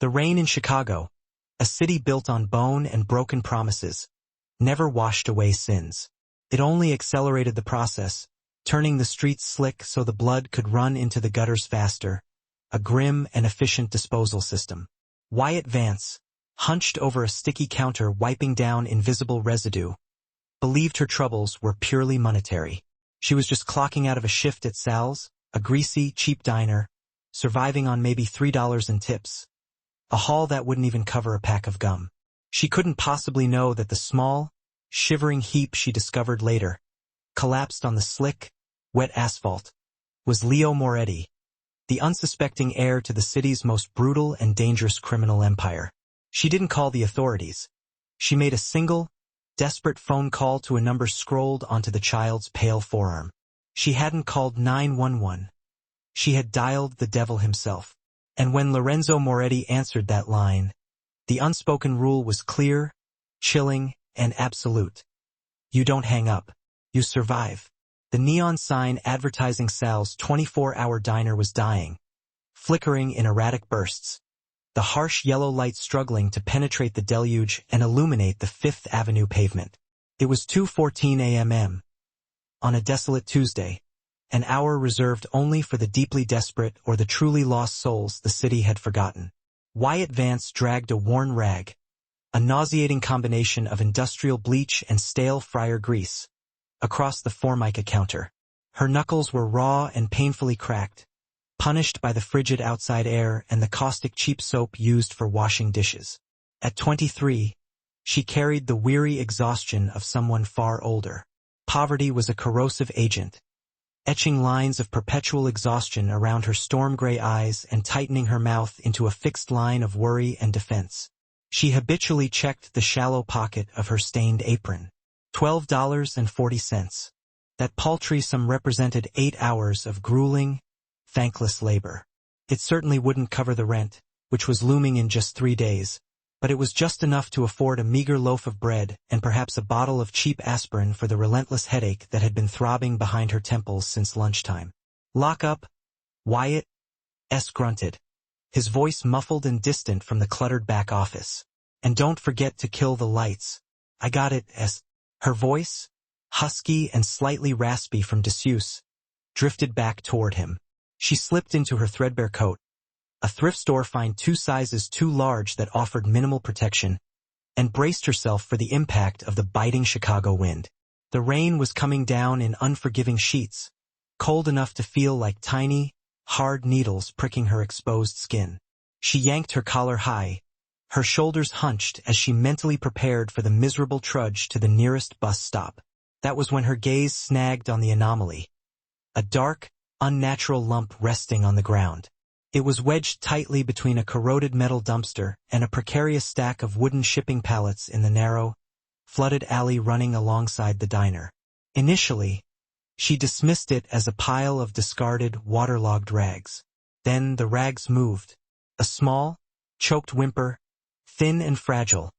The rain in Chicago, a city built on bone and broken promises, never washed away sins. It only accelerated the process, turning the streets slick so the blood could run into the gutters faster, a grim and efficient disposal system. Wyatt Vance, hunched over a sticky counter wiping down invisible residue, believed her troubles were purely monetary. She was just clocking out of a shift at Sal's, a greasy, cheap diner, surviving on maybe $3 in tips, a haul that wouldn't even cover a pack of gum. She couldn't possibly know that the small, shivering heap she discovered later, collapsed on the slick, wet asphalt, was Leo Moretti, the unsuspecting heir to the city's most brutal and dangerous criminal empire. She didn't call the authorities. She made a single, desperate phone call to a number scrolled onto the child's pale forearm. She hadn't called 911. She had dialed the devil himself. And when Lorenzo Moretti answered that line, the unspoken rule was clear, chilling, and absolute. You don't hang up. You survive. The neon sign advertising Sal's 24-hour diner was dying, flickering in erratic bursts, the harsh yellow light struggling to penetrate the deluge and illuminate the Fifth Avenue pavement. It was 2:14 a.m. on a desolate Tuesday, an hour reserved only for the deeply desperate or the truly lost souls the city had forgotten. Wyatt Vance dragged a worn rag, a nauseating combination of industrial bleach and stale fryer grease, across the Formica counter. Her knuckles were raw and painfully cracked, punished by the frigid outside air and the caustic cheap soap used for washing dishes. At 23, she carried the weary exhaustion of someone far older. Poverty was a corrosive agent, etching lines of perpetual exhaustion around her storm-gray eyes and tightening her mouth into a fixed line of worry and defense. She habitually checked the shallow pocket of her stained apron. $12.40. That paltry sum represented 8 hours of grueling, thankless labor. It certainly wouldn't cover the rent, which was looming in just 3 days, but it was just enough to afford a meager loaf of bread and perhaps a bottle of cheap aspirin for the relentless headache that had been throbbing behind her temples since lunchtime. "Lock up," Wyatt S. grunted, his voice muffled and distant from the cluttered back office. "And don't forget to kill the lights." "I got it, S." Her voice, husky and slightly raspy from disuse, drifted back toward him. She slipped into her threadbare coat, a thrift store find 2 sizes too large that offered minimal protection, and braced herself for the impact of the biting Chicago wind. The rain was coming down in unforgiving sheets, cold enough to feel like tiny, hard needles pricking her exposed skin. She yanked her collar high, her shoulders hunched as she mentally prepared for the miserable trudge to the nearest bus stop. That was when her gaze snagged on the anomaly, a dark, unnatural lump resting on the ground. It was wedged tightly between a corroded metal dumpster and a precarious stack of wooden shipping pallets in the narrow, flooded alley running alongside the diner. Initially, she dismissed it as a pile of discarded, waterlogged rags. Then the rags moved. A small, choked whimper, thin and fragile,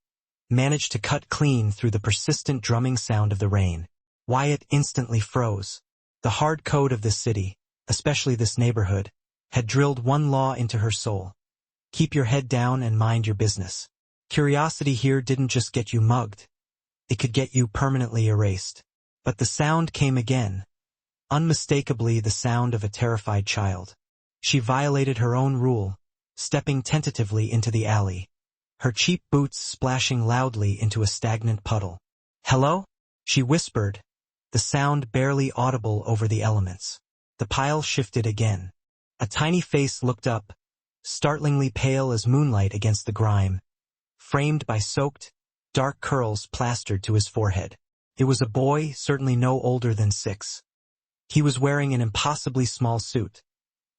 managed to cut clean through the persistent drumming sound of the rain. Wyatt instantly froze. The hard code of this city, especially this neighborhood, had drilled one law into her soul. Keep your head down and mind your business. Curiosity here didn't just get you mugged. It could get you permanently erased. But the sound came again, unmistakably the sound of a terrified child. She violated her own rule, stepping tentatively into the alley, her cheap boots splashing loudly into a stagnant puddle. "Hello?" she whispered, the sound barely audible over the elements. The pile shifted again. A tiny face looked up, startlingly pale as moonlight against the grime, framed by soaked, dark curls plastered to his forehead. It was a boy, certainly no older than 6. He was wearing an impossibly small suit,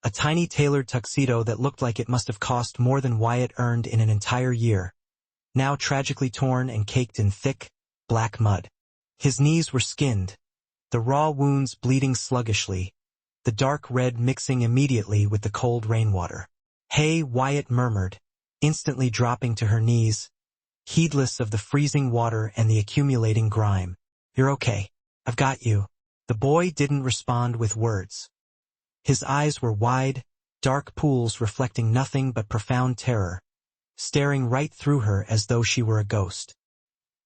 a tiny tailored tuxedo that looked like it must have cost more than Wyatt earned in an entire year, now tragically torn and caked in thick, black mud. His knees were skinned, the raw wounds bleeding sluggishly, the dark red mixing immediately with the cold rainwater. "Hey," Wyatt murmured, instantly dropping to her knees, heedless of the freezing water and the accumulating grime. "You're okay. I've got you." The boy didn't respond with words. His eyes were wide, dark pools reflecting nothing but profound terror, staring right through her as though she were a ghost.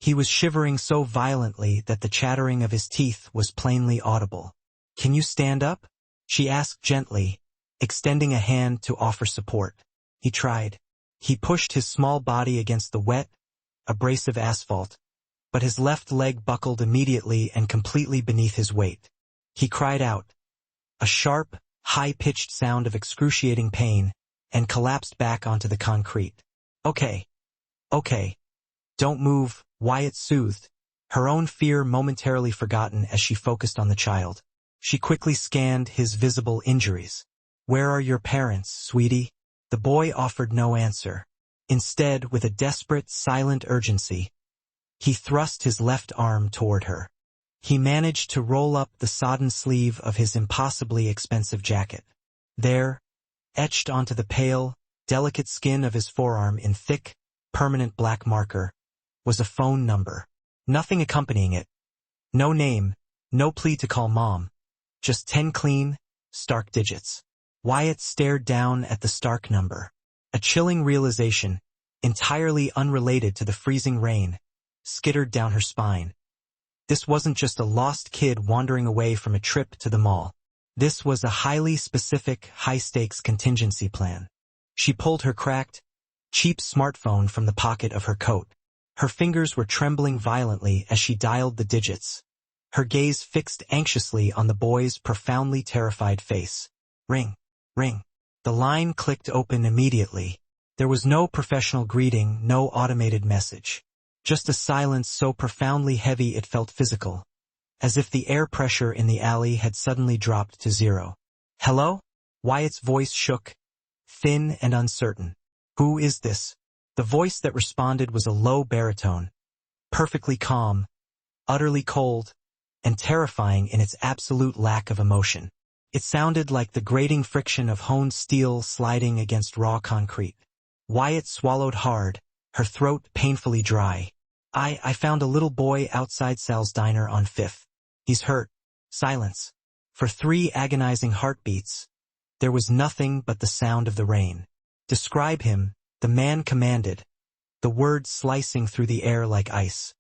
He was shivering so violently that the chattering of his teeth was plainly audible. "Can you stand up?" she asked gently, extending a hand to offer support. He tried. He pushed his small body against the wet, abrasive asphalt, but his left leg buckled immediately and completely beneath his weight. He cried out, a sharp, high-pitched sound of excruciating pain, and collapsed back onto the concrete. "Okay. Okay. Don't move," Wyatt soothed, her own fear momentarily forgotten as she focused on the child. She quickly scanned his visible injuries. "Where are your parents, sweetie?" The boy offered no answer. Instead, with a desperate, silent urgency, he thrust his left arm toward her. He managed to roll up the sodden sleeve of his impossibly expensive jacket. There, etched onto the pale, delicate skin of his forearm in thick, permanent black marker, was a phone number. Nothing accompanying it. No name, no plea to call mom. Just 10 clean, stark digits. Wyatt stared down at the stark number. A chilling realization, entirely unrelated to the freezing rain, skittered down her spine. This wasn't just a lost kid wandering away from a trip to the mall. This was a highly specific, high-stakes contingency plan. She pulled her cracked, cheap smartphone from the pocket of her coat. Her fingers were trembling violently as she dialed the digits, her gaze fixed anxiously on the boy's profoundly terrified face. Ring, ring. The line clicked open immediately. There was no professional greeting, no automated message. Just a silence so profoundly heavy it felt physical, as if the air pressure in the alley had suddenly dropped to zero. "Hello?" Wyatt's voice shook, thin and uncertain. "Who is this?" The voice that responded was a low baritone, perfectly calm, utterly cold, and terrifying in its absolute lack of emotion. It sounded like the grating friction of honed steel sliding against raw concrete. Wyatt swallowed hard, her throat painfully dry. I found a little boy outside Sal's diner on 5th. He's hurt." Silence. For 3 agonizing heartbeats, there was nothing but the sound of the rain. "Describe him," the man commanded, the words slicing through the air like ice.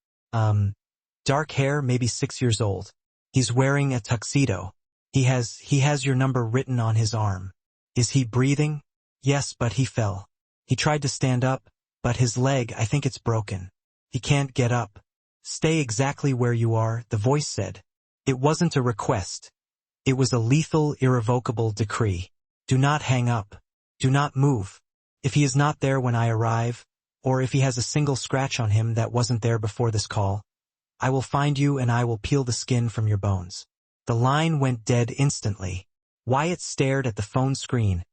Dark hair, maybe 6 years old. He's wearing a tuxedo. He has your number written on his arm. Is he breathing?" "Yes, but he fell. He tried to stand up, but his leg, I think it's broken. He can't get up." "Stay exactly where you are," the voice said. It wasn't a request. It was a lethal, irrevocable decree. "Do not hang up. Do not move. If he is not there when I arrive, or if he has a single scratch on him that wasn't there before this call, I will find you and I will peel the skin from your bones." The line went dead instantly. Wyatt stared at the phone screen,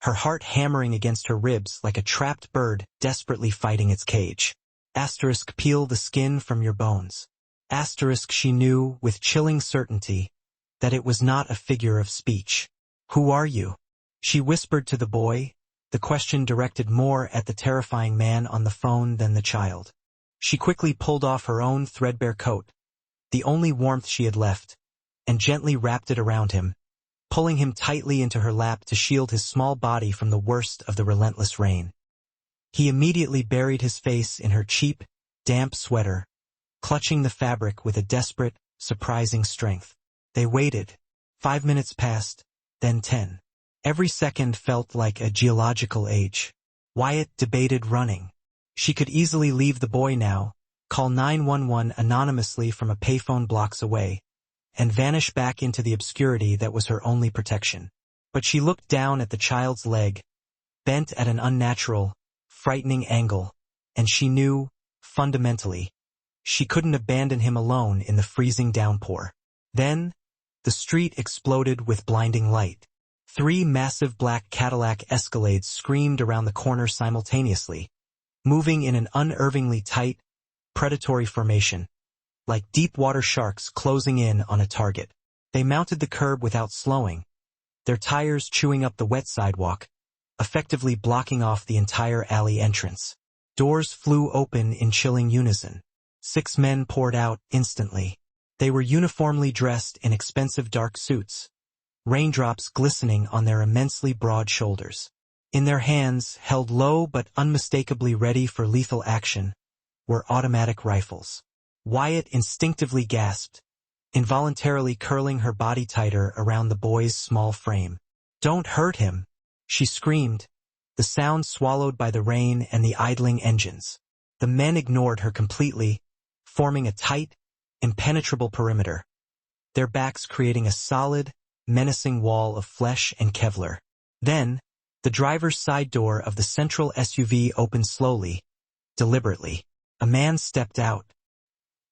her heart hammering against her ribs like a trapped bird desperately fighting its cage. Asterisk, peel the skin from your bones. Asterisk, she knew with chilling certainty that it was not a figure of speech. "Who are you?" she whispered to the boy, the question directed more at the terrifying man on the phone than the child. She quickly pulled off her own threadbare coat, the only warmth she had left, and gently wrapped it around him, pulling him tightly into her lap to shield his small body from the worst of the relentless rain. He immediately buried his face in her cheap, damp sweater, clutching the fabric with a desperate, surprising strength. They waited. 5 minutes passed, then 10. Every second felt like a geological age. Wyatt debated running. She could easily leave the boy now, call 911 anonymously from a payphone blocks away, and vanish back into the obscurity that was her only protection. But she looked down at the child's leg, bent at an unnatural, frightening angle, and she knew, fundamentally, she couldn't abandon him alone in the freezing downpour. Then, the street exploded with blinding light. 3 massive black Cadillac Escalades screamed around the corner simultaneously, moving in an unnervingly tight, predatory formation, like deep-water sharks closing in on a target. They mounted the curb without slowing, their tires chewing up the wet sidewalk, effectively blocking off the entire alley entrance. Doors flew open in chilling unison. 6 men poured out instantly. They were uniformly dressed in expensive dark suits, raindrops glistening on their immensely broad shoulders. In their hands, held low but unmistakably ready for lethal action, were automatic rifles. Wyatt instinctively gasped, involuntarily curling her body tighter around the boy's small frame. "Don't hurt him!" she screamed, the sound swallowed by the rain and the idling engines. The men ignored her completely, forming a tight, impenetrable perimeter, their backs creating a solid, menacing wall of flesh and Kevlar. Then, the driver's side door of the central SUV opened slowly, deliberately. A man stepped out.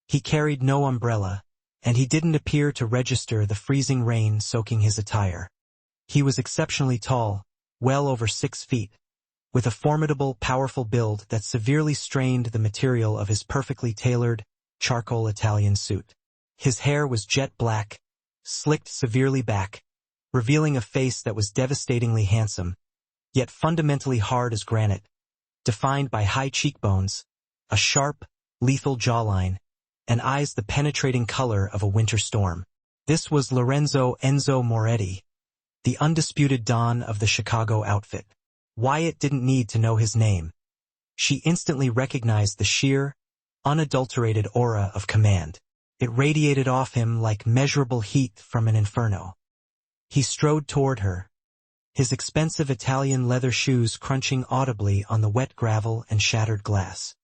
He carried no umbrella, and he didn't appear to register the freezing rain soaking his attire. He was exceptionally tall, well over 6 feet, with a formidable, powerful build that severely strained the material of his perfectly tailored, charcoal Italian suit. His hair was jet black, slicked severely back, revealing a face that was devastatingly handsome, yet fundamentally hard as granite, defined by high cheekbones, a sharp, lethal jawline, and eyes the penetrating color of a winter storm. This was Lorenzo Enzo Moretti, the undisputed don of the Chicago outfit. Wyatt didn't need to know his name. She instantly recognized the sheer, unadulterated aura of command. It radiated off him like measurable heat from an inferno. He strode toward her, his expensive Italian leather shoes crunching audibly on the wet gravel and shattered glass.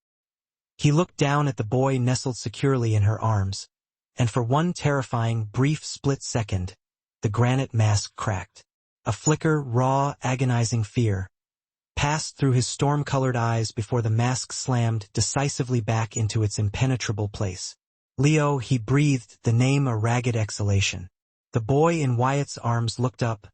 He looked down at the boy nestled securely in her arms, and for one terrifying, brief split second, the granite mask cracked. A flicker, raw, agonizing fear passed through his storm-colored eyes before the mask slammed decisively back into its impenetrable place. "Leo," he breathed the name a ragged exhalation. The boy in Wyatt's arms looked up,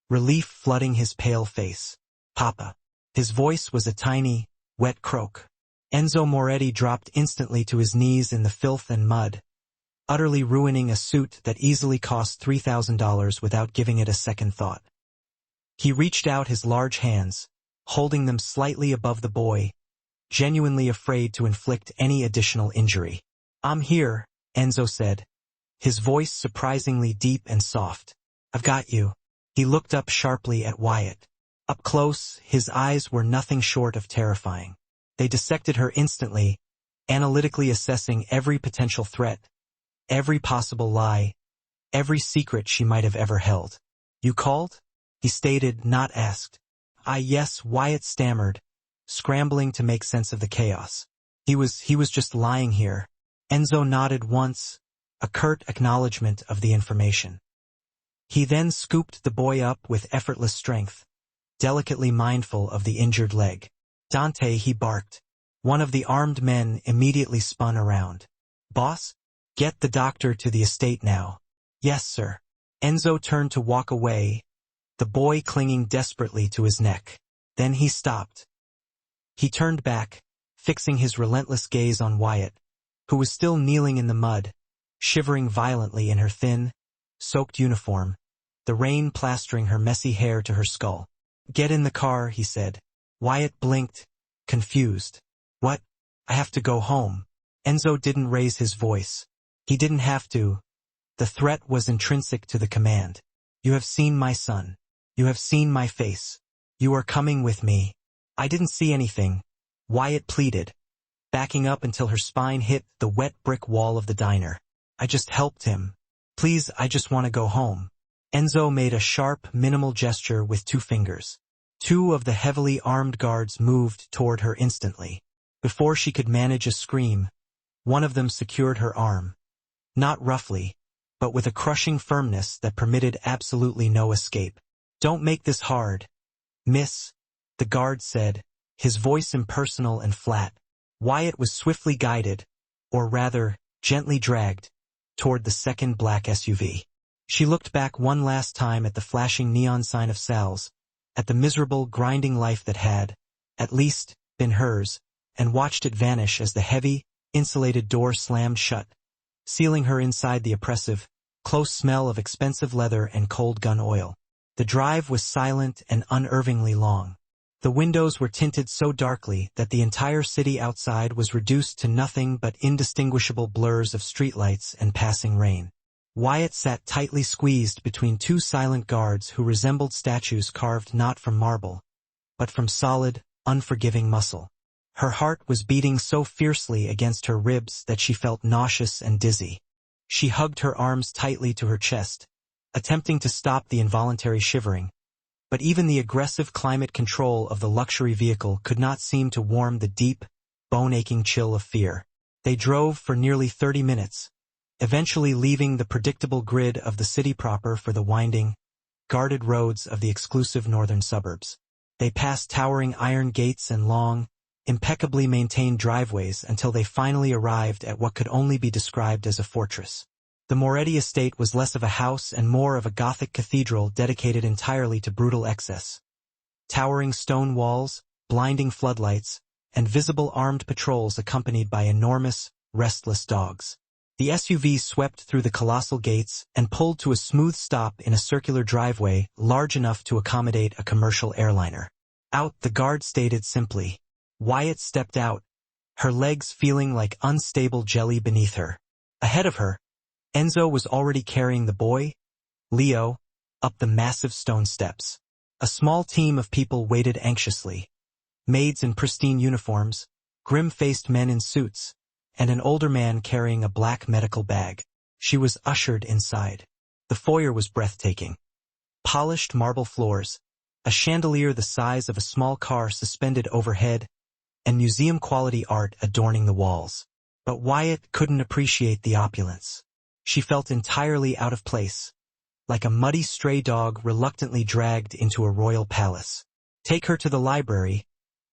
relief flooding his pale face. "Papa." His voice was a tiny, wet croak. Enzo Moretti dropped instantly to his knees in the filth and mud, utterly ruining a suit that easily cost $3,000 without giving it a second thought. He reached out his large hands, holding them slightly above the boy, genuinely afraid to inflict any additional injury. "I'm here," Enzo said, his voice surprisingly deep and soft. "I've got you." He looked up sharply at Wyatt. Up close, his eyes were nothing short of terrifying. They dissected her instantly, analytically assessing every potential threat, every possible lie, every secret she might have ever held. "You called?" he stated, not asked. Yes," Wyatt stammered, scrambling to make sense of the chaos. He was just lying here." Enzo nodded once, a curt acknowledgement of the information. He then scooped the boy up with effortless strength, delicately mindful of the injured leg. "Dante," he barked. One of the armed men immediately spun around. "Boss? Get the doctor to the estate now." "Yes, sir." Enzo turned to walk away, the boy clinging desperately to his neck. Then he stopped. He turned back, fixing his relentless gaze on Wyatt, who was still kneeling in the mud, shivering violently in her thin, soaked uniform, the rain plastering her messy hair to her skull. "Get in the car," he said. Wyatt blinked, confused. "What? I have to go home." Enzo didn't raise his voice. He didn't have to. The threat was intrinsic to the command. "You have seen my son. You have seen my face. You are coming with me." "I didn't see anything," Wyatt pleaded, backing up until her spine hit the wet brick wall of the diner. "I just helped him. Please, I just want to go home." Enzo made a sharp, minimal gesture with 2 fingers. 2 of the heavily armed guards moved toward her instantly. Before she could manage a scream, one of them secured her arm. Not roughly, but with a crushing firmness that permitted absolutely no escape. "Don't make this hard, miss," the guard said, his voice impersonal and flat. Wyatt was swiftly guided, or rather, gently dragged, toward the second black SUV. She looked back one last time at the flashing neon sign of Sal's, at the miserable, grinding life that had, at least, been hers, and watched it vanish as the heavy, insulated door slammed shut, sealing her inside the oppressive, close smell of expensive leather and cold gun oil. The drive was silent and unnervingly long. The windows were tinted so darkly that the entire city outside was reduced to nothing but indistinguishable blurs of streetlights and passing rain. Wyatt sat tightly squeezed between 2 silent guards who resembled statues carved not from marble, but from solid, unforgiving muscle. Her heart was beating so fiercely against her ribs that she felt nauseous and dizzy. She hugged her arms tightly to her chest, attempting to stop the involuntary shivering, but even the aggressive climate control of the luxury vehicle could not seem to warm the deep, bone-aching chill of fear. They drove for nearly 30 minutes, eventually leaving the predictable grid of the city proper for the winding, guarded roads of the exclusive northern suburbs. They passed towering iron gates and long, impeccably maintained driveways until they finally arrived at what could only be described as a fortress. The Moretti estate was less of a house and more of a Gothic cathedral dedicated entirely to brutal excess. Towering stone walls, blinding floodlights, and visible armed patrols accompanied by enormous, restless dogs. The SUV swept through the colossal gates and pulled to a smooth stop in a circular driveway large enough to accommodate a commercial airliner. Out, the guard stated simply. Wyatt stepped out, her legs feeling like unstable jelly beneath her. Ahead of her, Enzo was already carrying the boy, Leo, up the massive stone steps. A small team of people waited anxiously. Maids in pristine uniforms, grim-faced men in suits, and an older man carrying a black medical bag. She was ushered inside. The foyer was breathtaking. Polished marble floors, a chandelier the size of a small car suspended overhead, and museum-quality art adorning the walls. But Wyatt couldn't appreciate the opulence. She felt entirely out of place, like a muddy stray dog reluctantly dragged into a royal palace. Take her to the library,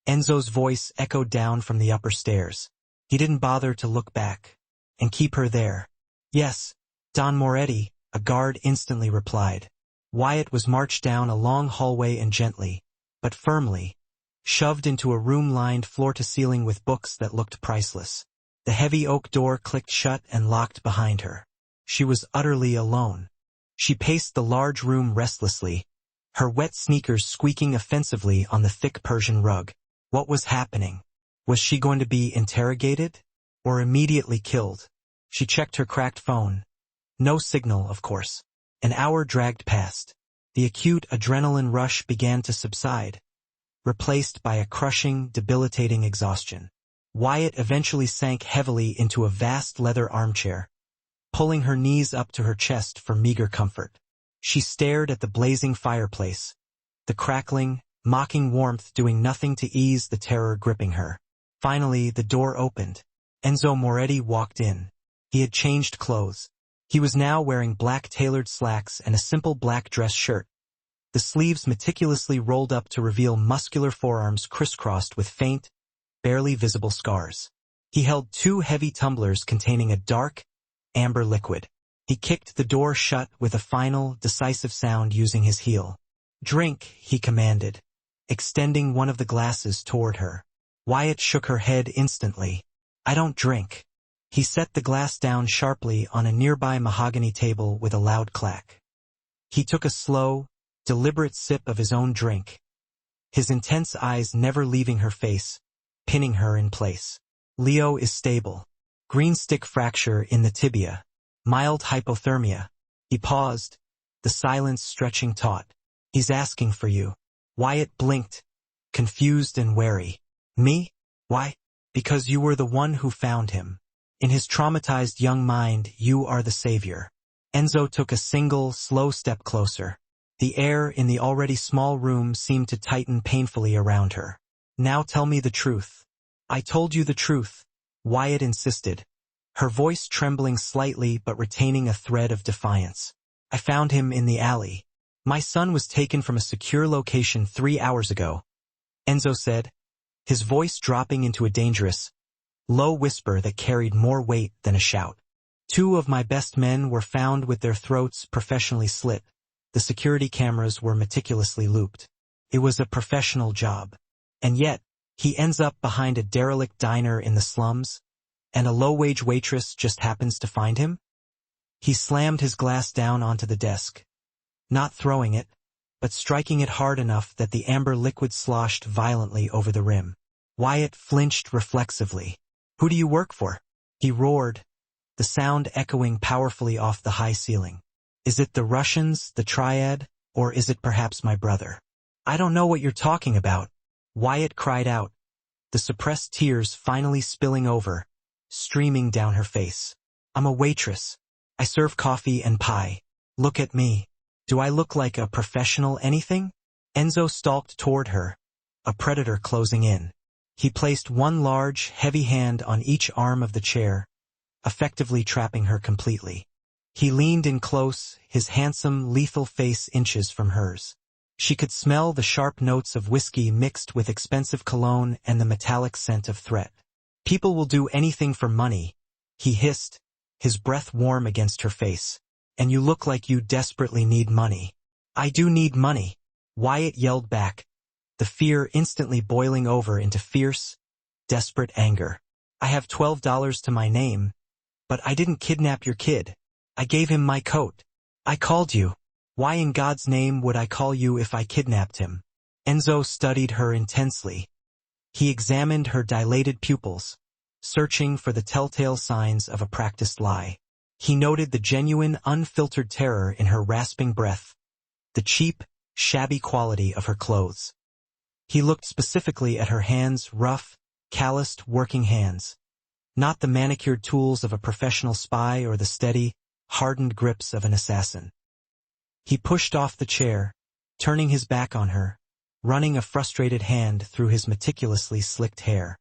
Enzo's voice echoed down from the upper stairs. He didn't bother to look back. And keep her there. Yes, Don Moretti, a guard instantly replied. Wyatt was marched down a long hallway and gently, but firmly, shoved into a room lined floor-to-ceiling with books that looked priceless. The heavy oak door clicked shut and locked behind her. She was utterly alone. She paced the large room restlessly, her wet sneakers squeaking offensively on the thick Persian rug. What was happening? Was she going to be interrogated? Or immediately killed? She checked her cracked phone. No signal, of course. An hour dragged past. The acute adrenaline rush began to subside, replaced by a crushing, debilitating exhaustion. Wyatt eventually sank heavily into a vast leather armchair, pulling her knees up to her chest for meager comfort. She stared at the blazing fireplace, the crackling, mocking warmth doing nothing to ease the terror gripping her. Finally, the door opened. Enzo Moretti walked in. He had changed clothes. He was now wearing black tailored slacks and a simple black dress shirt, the sleeves meticulously rolled up to reveal muscular forearms crisscrossed with faint, barely visible scars. He held 2 heavy tumblers containing a dark, amber liquid. He kicked the door shut with a final, decisive sound using his heel. "Drink," he commanded, extending one of the glasses toward her. Wyatt shook her head instantly. "I don't drink." He set the glass down sharply on a nearby mahogany table with a loud clack. He took a slow, deliberate sip of his own drink, his intense eyes never leaving her face, pinning her in place. "Leo is stable. Green stick fracture in the tibia. Mild hypothermia." He paused, the silence stretching taut. "He's asking for you." Wyatt blinked, confused and wary. "Me? Why?" "Because you were the one who found him. In his traumatized young mind, you are the savior." Enzo took a single, slow step closer. The air in the already small room seemed to tighten painfully around her. "Now tell me the truth." "I told you the truth," Wyatt insisted, her voice trembling slightly but retaining a thread of defiance. "I found him in the alley. My son was taken from a secure location 3 hours ago," Enzo said, his voice dropping into a dangerous, low whisper that carried more weight than a shout. "2 of my best men were found with their throats professionally slit. The security cameras were meticulously looped. It was a professional job. And yet, he ends up behind a derelict diner in the slums, and a low-wage waitress just happens to find him?" He slammed his glass down onto the desk, not throwing it, but striking it hard enough that the amber liquid sloshed violently over the rim. Wyatt flinched reflexively. "Who do you work for?" he roared, the sound echoing powerfully off the high ceiling. "Is it the Russians, the Triad, or is it perhaps my brother?" "I don't know what you're talking about," Wyatt cried out, the suppressed tears finally spilling over, streaming down her face. I'm a waitress. I serve coffee and pie. Look at me. Do I look like a professional anything? Enzo stalked toward her, a predator closing in. He placed one large, heavy hand on each arm of the chair, effectively trapping her completely. He leaned in close, his handsome, lethal face inches from hers. She could smell the sharp notes of whiskey mixed with expensive cologne and the metallic scent of threat. People will do anything for money, he hissed, his breath warm against her face. And you look like you desperately need money. I do need money, Wyatt yelled back, the fear instantly boiling over into fierce, desperate anger. I have $12 to my name, but I didn't kidnap your kid. I gave him my coat. I called you. Why in God's name would I call you if I kidnapped him? Enzo studied her intensely. He examined her dilated pupils, searching for the telltale signs of a practiced lie. He noted the genuine, unfiltered terror in her rasping breath, the cheap, shabby quality of her clothes. He looked specifically at her hands, rough, calloused working hands, not the manicured tools of a professional spy or the steady, hardened grips of an assassin. He pushed off the chair, turning his back on her, running a frustrated hand through his meticulously slicked hair.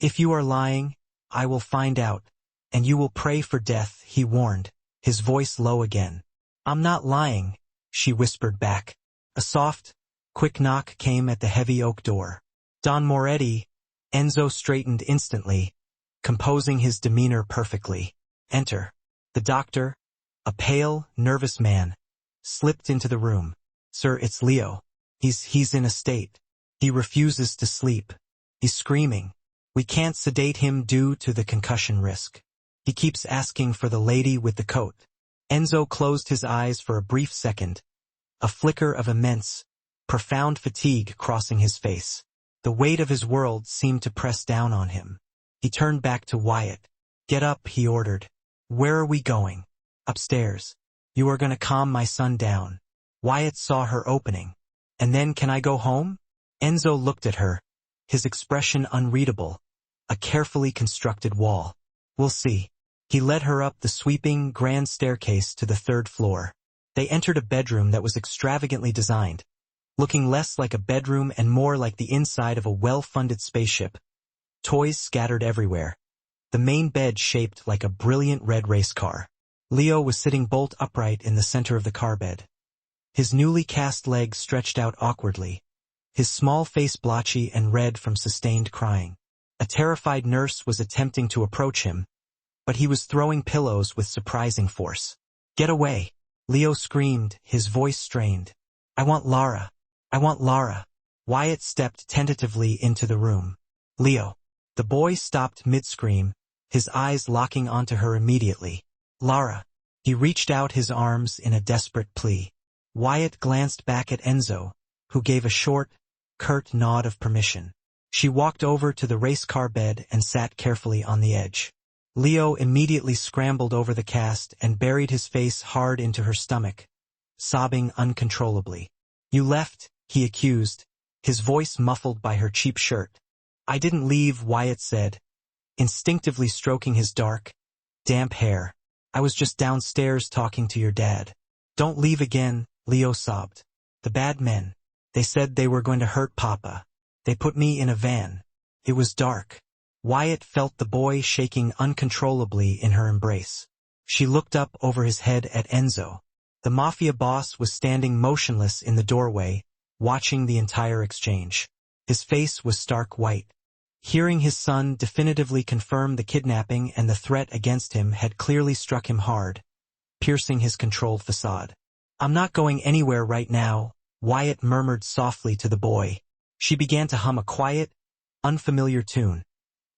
If you are lying, I will find out, and you will pray for death, he warned, his voice low again. I'm not lying, she whispered back. A soft, quick knock came at the heavy oak door. Don Moretti, Enzo straightened instantly, composing his demeanor perfectly. Enter. The doctor, a pale, nervous man, slipped into the room. Sir, it's Leo. He's in a state. He refuses to sleep. He's screaming. We can't sedate him due to the concussion risk. He keeps asking for the lady with the coat. Enzo closed his eyes for a brief second, a flicker of immense, profound fatigue crossing his face. The weight of his world seemed to press down on him. He turned back to Wyatt. Get up, he ordered. Where are we going? Upstairs. You are going to calm my son down. Wyatt saw her opening. And then can I go home? Enzo looked at her, his expression unreadable, a carefully constructed wall. We'll see. He led her up the sweeping, grand staircase to the third floor. They entered a bedroom that was extravagantly designed, looking less like a bedroom and more like the inside of a well-funded spaceship. Toys scattered everywhere. The main bed shaped like a brilliant red race car. Leo was sitting bolt upright in the center of the car bed. His newly cast legs stretched out awkwardly, his small face blotchy and red from sustained crying. A terrified nurse was attempting to approach him, but he was throwing pillows with surprising force. Get away! Leo screamed, his voice strained. I want Lara. I want Lara. Wyatt stepped tentatively into the room. Leo. The boy stopped mid-scream, his eyes locking onto her immediately. Lara. He reached out his arms in a desperate plea. Wyatt glanced back at Enzo, who gave a short, curt nod of permission. She walked over to the race car bed and sat carefully on the edge. Leo immediately scrambled over the cast and buried his face hard into her stomach, sobbing uncontrollably. You left, he accused, his voice muffled by her cheap shirt. I didn't leave, Wyatt said, instinctively stroking his dark, damp hair. I was just downstairs talking to your dad. Don't leave again, Leo sobbed. The bad men. They said they were going to hurt Papa. They put me in a van. It was dark. Wyatt felt the boy shaking uncontrollably in her embrace. She looked up over his head at Enzo. The Mafia boss was standing motionless in the doorway, watching the entire exchange. His face was stark white. Hearing his son definitively confirm the kidnapping and the threat against him had clearly struck him hard, piercing his controlled facade. I'm not going anywhere right now, Wyatt murmured softly to the boy. She began to hum a quiet, unfamiliar tune.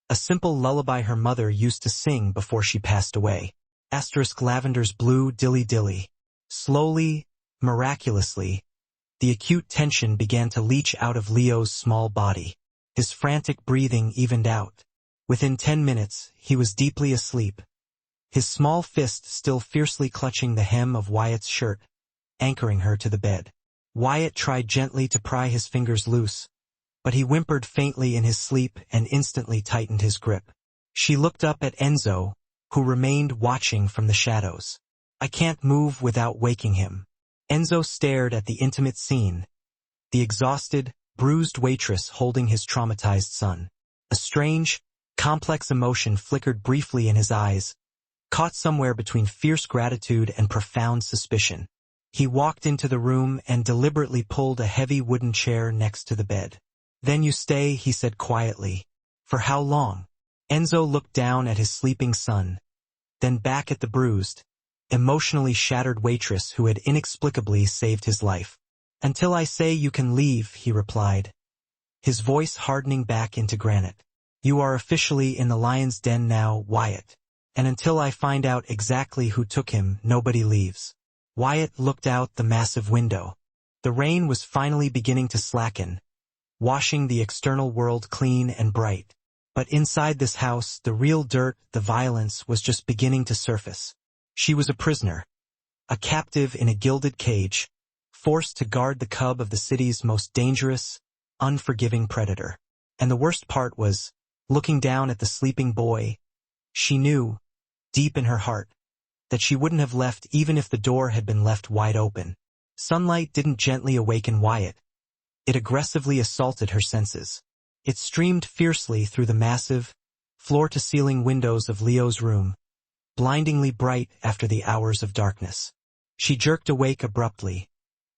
A simple lullaby her mother used to sing before she passed away. *Lavender's Blue Dilly Dilly. Slowly, miraculously, the acute tension began to leach out of Leo's small body. His frantic breathing evened out. Within 10 minutes, he was deeply asleep, his small fist still fiercely clutching the hem of Wyatt's shirt, anchoring her to the bed. Wyatt tried gently to pry his fingers loose, but he whimpered faintly in his sleep and instantly tightened his grip. She looked up at Enzo, who remained watching from the shadows. I can't move without waking him. Enzo stared at the intimate scene, the exhausted, bruised waitress holding his traumatized son. A strange, complex emotion flickered briefly in his eyes, caught somewhere between fierce gratitude and profound suspicion. He walked into the room and deliberately pulled a heavy wooden chair next to the bed. "Then you stay," he said quietly. "For how long?" Enzo looked down at his sleeping son, then back at the bruised, emotionally shattered waitress who had inexplicably saved his life. "Until I say you can leave," he replied, his voice hardening back into granite. "You are officially in the lion's den now, Wyatt. And until I find out exactly who took him, nobody leaves." Wyatt looked out the massive window. The rain was finally beginning to slacken, washing the external world clean and bright. But inside this house, the real dirt, the violence, was just beginning to surface. She was a prisoner, a captive in a gilded cage, forced to guard the cub of the city's most dangerous, unforgiving predator. And the worst part was, looking down at the sleeping boy, she knew, deep in her heart, that she wouldn't have left even if the door had been left wide open. Sunlight didn't gently awaken Wyatt. It aggressively assaulted her senses. It streamed fiercely through the massive, floor-to-ceiling windows of Leo's room, blindingly bright after the hours of darkness. She jerked awake abruptly,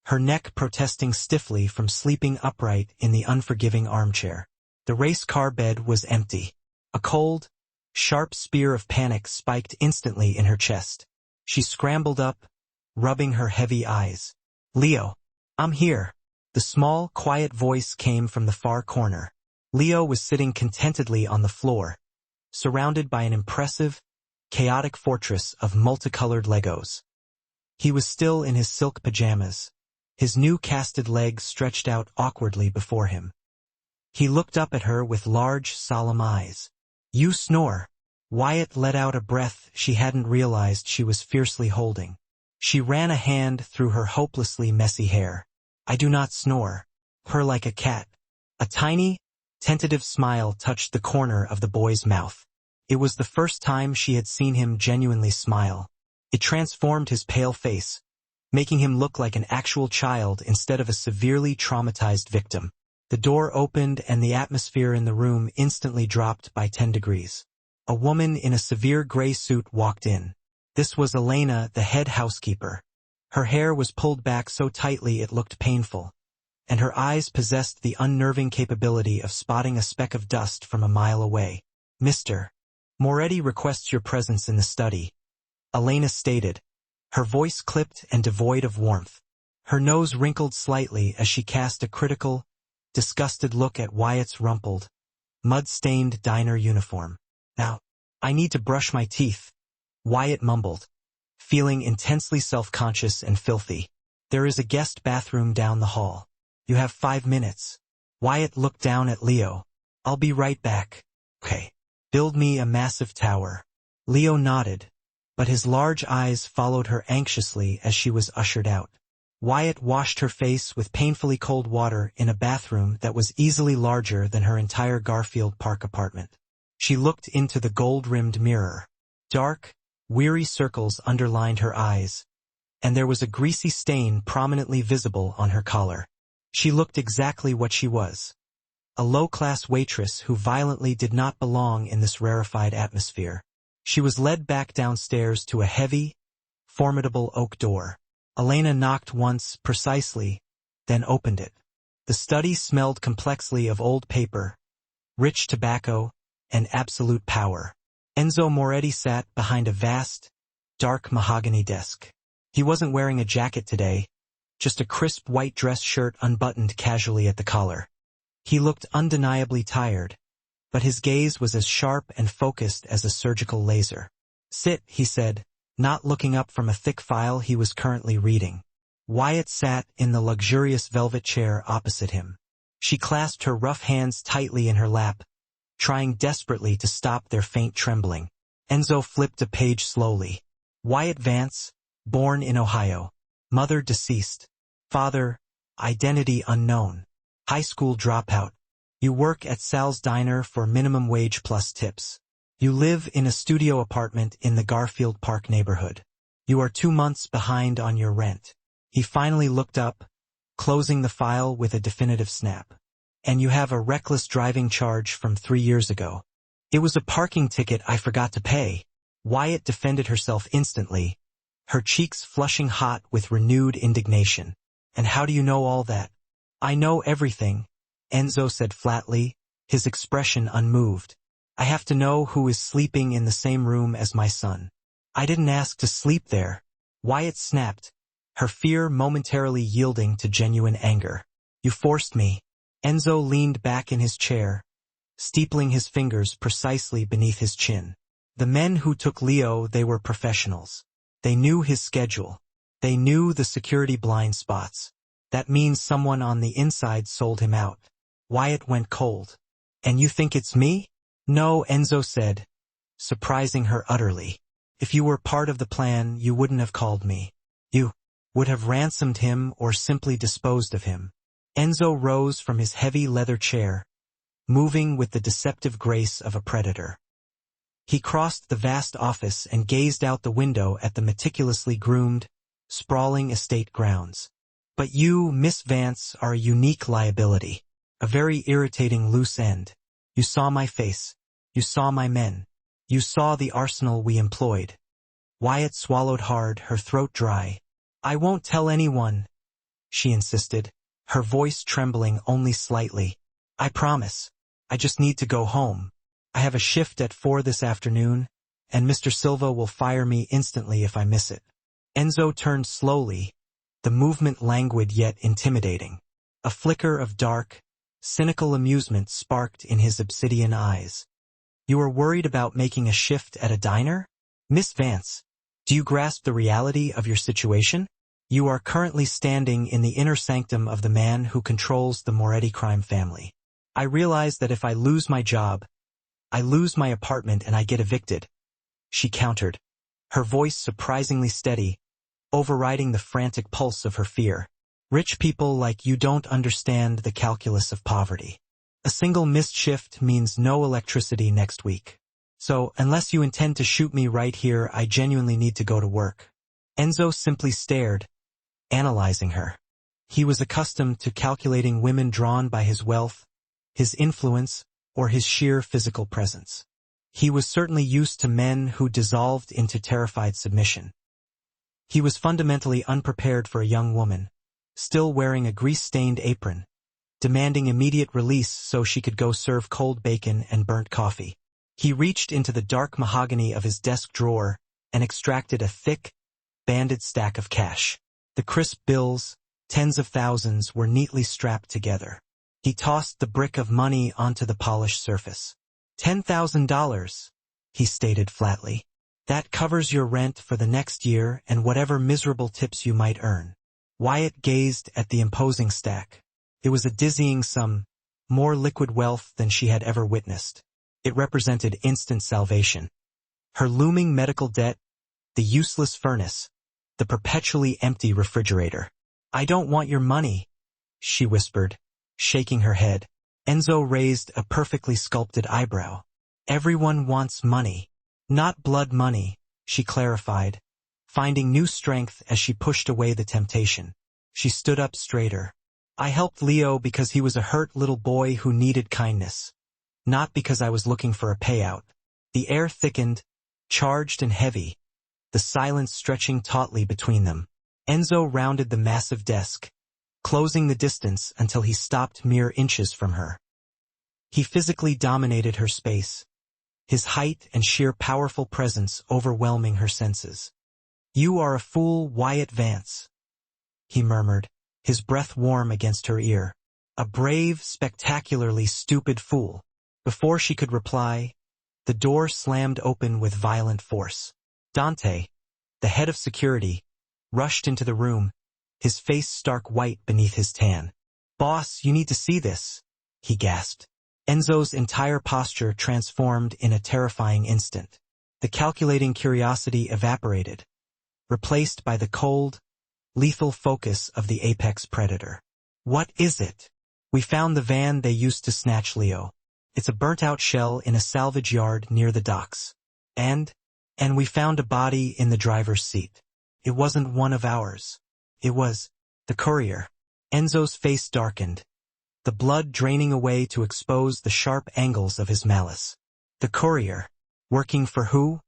her neck protesting stiffly from sleeping upright in the unforgiving armchair. The race car bed was empty. A cold, sharp spear of panic spiked instantly in her chest. She scrambled up, rubbing her heavy eyes. "Leo, I'm here." The small, quiet voice came from the far corner. Leo was sitting contentedly on the floor, surrounded by an impressive, chaotic fortress of multicolored Legos. He was still in his silk pajamas, his new casted legs stretched out awkwardly before him. He looked up at her with large, solemn eyes. "You snore." Wyatt let out a breath she hadn't realized she was fiercely holding. She ran a hand through her hopelessly messy hair. "I do not snore. Purr like a cat." A tiny, tentative smile touched the corner of the boy's mouth. It was the first time she had seen him genuinely smile. It transformed his pale face, making him look like an actual child instead of a severely traumatized victim. The door opened and the atmosphere in the room instantly dropped by 10 degrees. A woman in a severe gray suit walked in. This was Elena, the head housekeeper. Her hair was pulled back so tightly it looked painful, and her eyes possessed the unnerving capability of spotting a speck of dust from a mile away. "Mr. Moretti requests your presence in the study," Elena stated, her voice clipped and devoid of warmth. Her nose wrinkled slightly as she cast a critical, disgusted look at Wyatt's rumpled, mud-stained diner uniform. "Now, I need to brush my teeth," Wyatt mumbled, feeling intensely self-conscious and filthy. "There is a guest bathroom down the hall. You have 5 minutes." Wyatt looked down at Leo. "I'll be right back." "Okay. Build me a massive tower." Leo nodded, but his large eyes followed her anxiously as she was ushered out. Wyatt washed her face with painfully cold water in a bathroom that was easily larger than her entire Garfield Park apartment. She looked into the gold-rimmed mirror. Dark, weary circles underlined her eyes, and there was a greasy stain prominently visible on her collar. She looked exactly what she was, a low-class waitress who violently did not belong in this rarefied atmosphere. She was led back downstairs to a heavy, formidable oak door. Elena knocked once, precisely, then opened it. The study smelled complexly of old paper, rich tobacco, and absolute power. Enzo Moretti sat behind a vast, dark mahogany desk. He wasn't wearing a jacket today, just a crisp white dress shirt unbuttoned casually at the collar. He looked undeniably tired, but his gaze was as sharp and focused as a surgical laser. "Sit," he said, not looking up from a thick file he was currently reading. Wyatt sat in the luxurious velvet chair opposite him. She clasped her rough hands tightly in her lap, trying desperately to stop their faint trembling. Enzo flipped a page slowly. Wyatt Vance, born in Ohio. Mother deceased. Father, identity unknown. High school dropout. You work at Sal's Diner for minimum wage plus tips. You live in a studio apartment in the Garfield Park neighborhood. You are 2 months behind on your rent. He finally looked up, closing the file with a definitive snap. And you have a reckless driving charge from 3 years ago. It was a parking ticket I forgot to pay. Wyatt defended herself instantly, her cheeks flushing hot with renewed indignation. And how do you know all that? I know everything, Enzo said flatly, his expression unmoved. I have to know who is sleeping in the same room as my son. I didn't ask to sleep there. Wyatt snapped, her fear momentarily yielding to genuine anger. You forced me. Enzo leaned back in his chair, steepling his fingers precisely beneath his chin. The men who took Leo, they were professionals. They knew his schedule. They knew the security blind spots. That means someone on the inside sold him out. Wyatt went cold. And you think it's me? No, Enzo said, surprising her utterly. If you were part of the plan, you wouldn't have called me. You would have ransomed him or simply disposed of him. Enzo rose from his heavy leather chair, moving with the deceptive grace of a predator. He crossed the vast office and gazed out the window at the meticulously groomed, sprawling estate grounds. But you, Miss Vance, are a unique liability, a very irritating loose end. You saw my face. You saw my men. You saw the arsenal we employed. Wyatt swallowed hard, her throat dry. I won't tell anyone, she insisted, her voice trembling only slightly. I promise. I just need to go home. I have a shift at 4 this afternoon, and Mr. Silva will fire me instantly if I miss it. Enzo turned slowly, the movement languid yet intimidating. A flicker of dark, cynical amusement sparked in his obsidian eyes. You are worried about making a shift at a diner? Miss Vance, do you grasp the reality of your situation? You are currently standing in the inner sanctum of the man who controls the Moretti crime family. I realize that if I lose my job, I lose my apartment and I get evicted, she countered, her voice surprisingly steady, overriding the frantic pulse of her fear. Rich people like you don't understand the calculus of poverty. A single missed shift means no electricity next week. So, unless you intend to shoot me right here, I genuinely need to go to work. Enzo simply stared, analyzing her. He was accustomed to calculating women drawn by his wealth, his influence, or his sheer physical presence. He was certainly used to men who dissolved into terrified submission. He was fundamentally unprepared for a young woman, still wearing a grease-stained apron, demanding immediate release so she could go serve cold bacon and burnt coffee. He reached into the dark mahogany of his desk drawer and extracted a thick, banded stack of cash. The crisp bills, tens of thousands, were neatly strapped together. He tossed the brick of money onto the polished surface. $10,000, he stated flatly. That covers your rent for the next year and whatever miserable tips you might earn. Wyatt gazed at the imposing stack. It was a dizzying sum, more liquid wealth than she had ever witnessed. It represented instant salvation. Her looming medical debt, the useless furnace, the perpetually empty refrigerator. I don't want your money, she whispered, shaking her head. Enzo raised a perfectly sculpted eyebrow. Everyone wants money. Not blood money, she clarified, finding new strength as she pushed away the temptation. She stood up straighter. I helped Leo because he was a hurt little boy who needed kindness. Not because I was looking for a payout. The air thickened, charged and heavy, the silence stretching tautly between them. Enzo rounded the massive desk, closing the distance until he stopped mere inches from her. He physically dominated her space, his height and sheer powerful presence overwhelming her senses. You are a fool, Wyatt Vance, he murmured, his breath warm against her ear. A brave, spectacularly stupid fool. Before she could reply, the door slammed open with violent force. Dante, the head of security, rushed into the room, his face stark white beneath his tan. Boss, you need to see this, he gasped. Enzo's entire posture transformed in a terrifying instant. The calculating curiosity evaporated, replaced by the cold, lethal focus of the apex predator. What is it? We found the van they used to snatch Leo. It's a burnt-out shell in a salvage yard near the docks. And we found a body in the driver's seat. It wasn't one of ours. It was the courier. Enzo's face darkened, the blood draining away to expose the sharp angles of his malice. The courier. Working for who?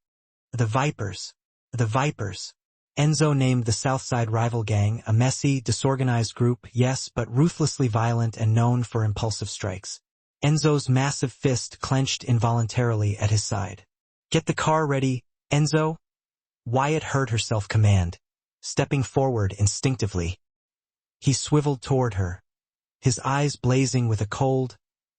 The Vipers. The Vipers. Enzo named the Southside rival gang a messy, disorganized group, yes, but ruthlessly violent and known for impulsive strikes. Enzo's massive fist clenched involuntarily at his side. Get the car ready, Enzo? Wyatt heard herself command, stepping forward instinctively. He swiveled toward her, his eyes blazing with a cold,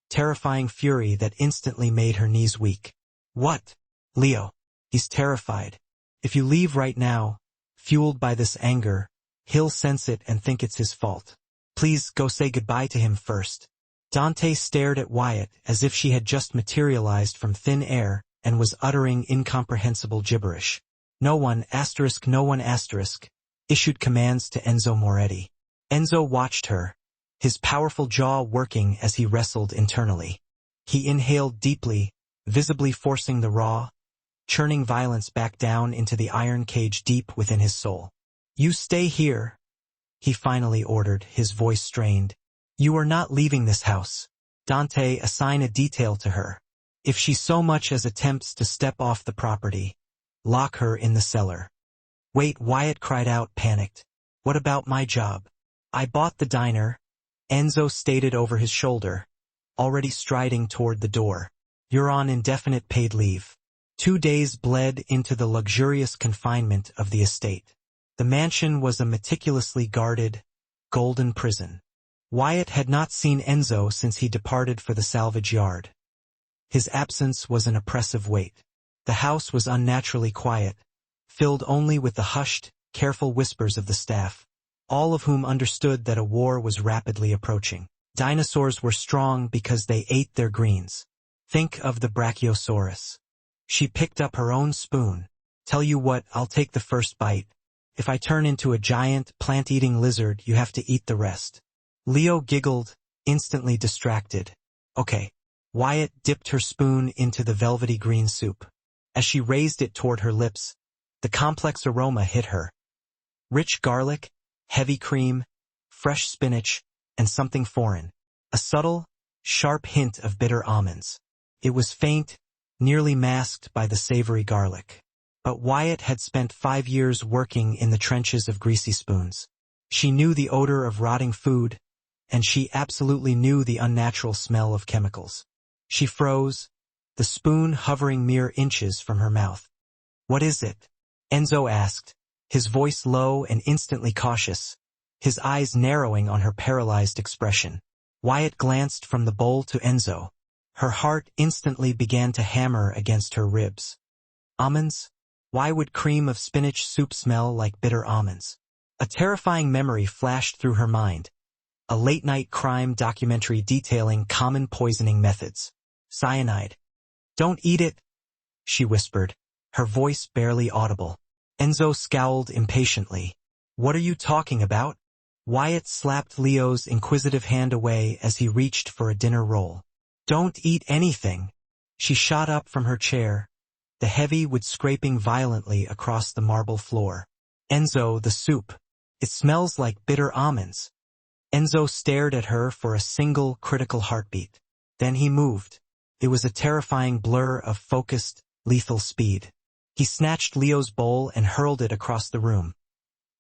terrifying fury that instantly made her knees weak. What? Leo. He's terrified. If you leave right now, fueled by this anger, he'll sense it and think it's his fault. Please go say goodbye to him first. Dante stared at Wyatt as if she had just materialized from thin air and was uttering incomprehensible gibberish. No one, issued commands to Enzo Moretti. Enzo watched her, his powerful jaw working as he wrestled internally. He inhaled deeply, visibly forcing the raw, churning violence back down into the iron cage deep within his soul. You stay here, he finally ordered, his voice strained. You are not leaving this house. Dante, assign a detail to her. If she so much as attempts to step off the property, lock her in the cellar. Wait, Wyatt cried out, panicked. What about my job? I bought the diner, Enzo stated over his shoulder, already striding toward the door. You're on indefinite paid leave. 2 days bled into the luxurious confinement of the estate. The mansion was a meticulously guarded, golden prison. Wyatt had not seen Enzo since he departed for the salvage yard. His absence was an oppressive weight. The house was unnaturally quiet, filled only with the hushed, careful whispers of the staff, all of whom understood that a war was rapidly approaching. Dinosaurs were strong because they ate their greens. Think of the Brachiosaurus. She picked up her own spoon. Tell you what, I'll take the first bite. If I turn into a giant, plant-eating lizard, you have to eat the rest. Leo giggled, instantly distracted. Okay. Wyatt dipped her spoon into the velvety green soup. As she raised it toward her lips, the complex aroma hit her. Rich garlic, heavy cream, fresh spinach, and something foreign. A subtle, sharp hint of bitter almonds. It was faint, nearly masked by the savory garlic. But Wyatt had spent 5 years working in the trenches of greasy spoons. She knew the odor of rotting food, and she absolutely knew the unnatural smell of chemicals. She froze, the spoon hovering mere inches from her mouth. What is it? Enzo asked, his voice low and instantly cautious, his eyes narrowing on her paralyzed expression. Wyatt glanced from the bowl to Enzo. Her heart instantly began to hammer against her ribs. Almonds? Why would cream of spinach soup smell like bitter almonds? A terrifying memory flashed through her mind. A late-night crime documentary detailing common poisoning methods. Cyanide. Don't eat it, she whispered, her voice barely audible. Enzo scowled impatiently. What are you talking about? Wyatt slapped Leo's inquisitive hand away as he reached for a dinner roll. Don't eat anything. She shot up from her chair, the heavy wood scraping violently across the marble floor. Enzo, the soup. It smells like bitter almonds. Enzo stared at her for a single critical heartbeat. Then he moved. It was a terrifying blur of focused, lethal speed. He snatched Leo's bowl and hurled it across the room.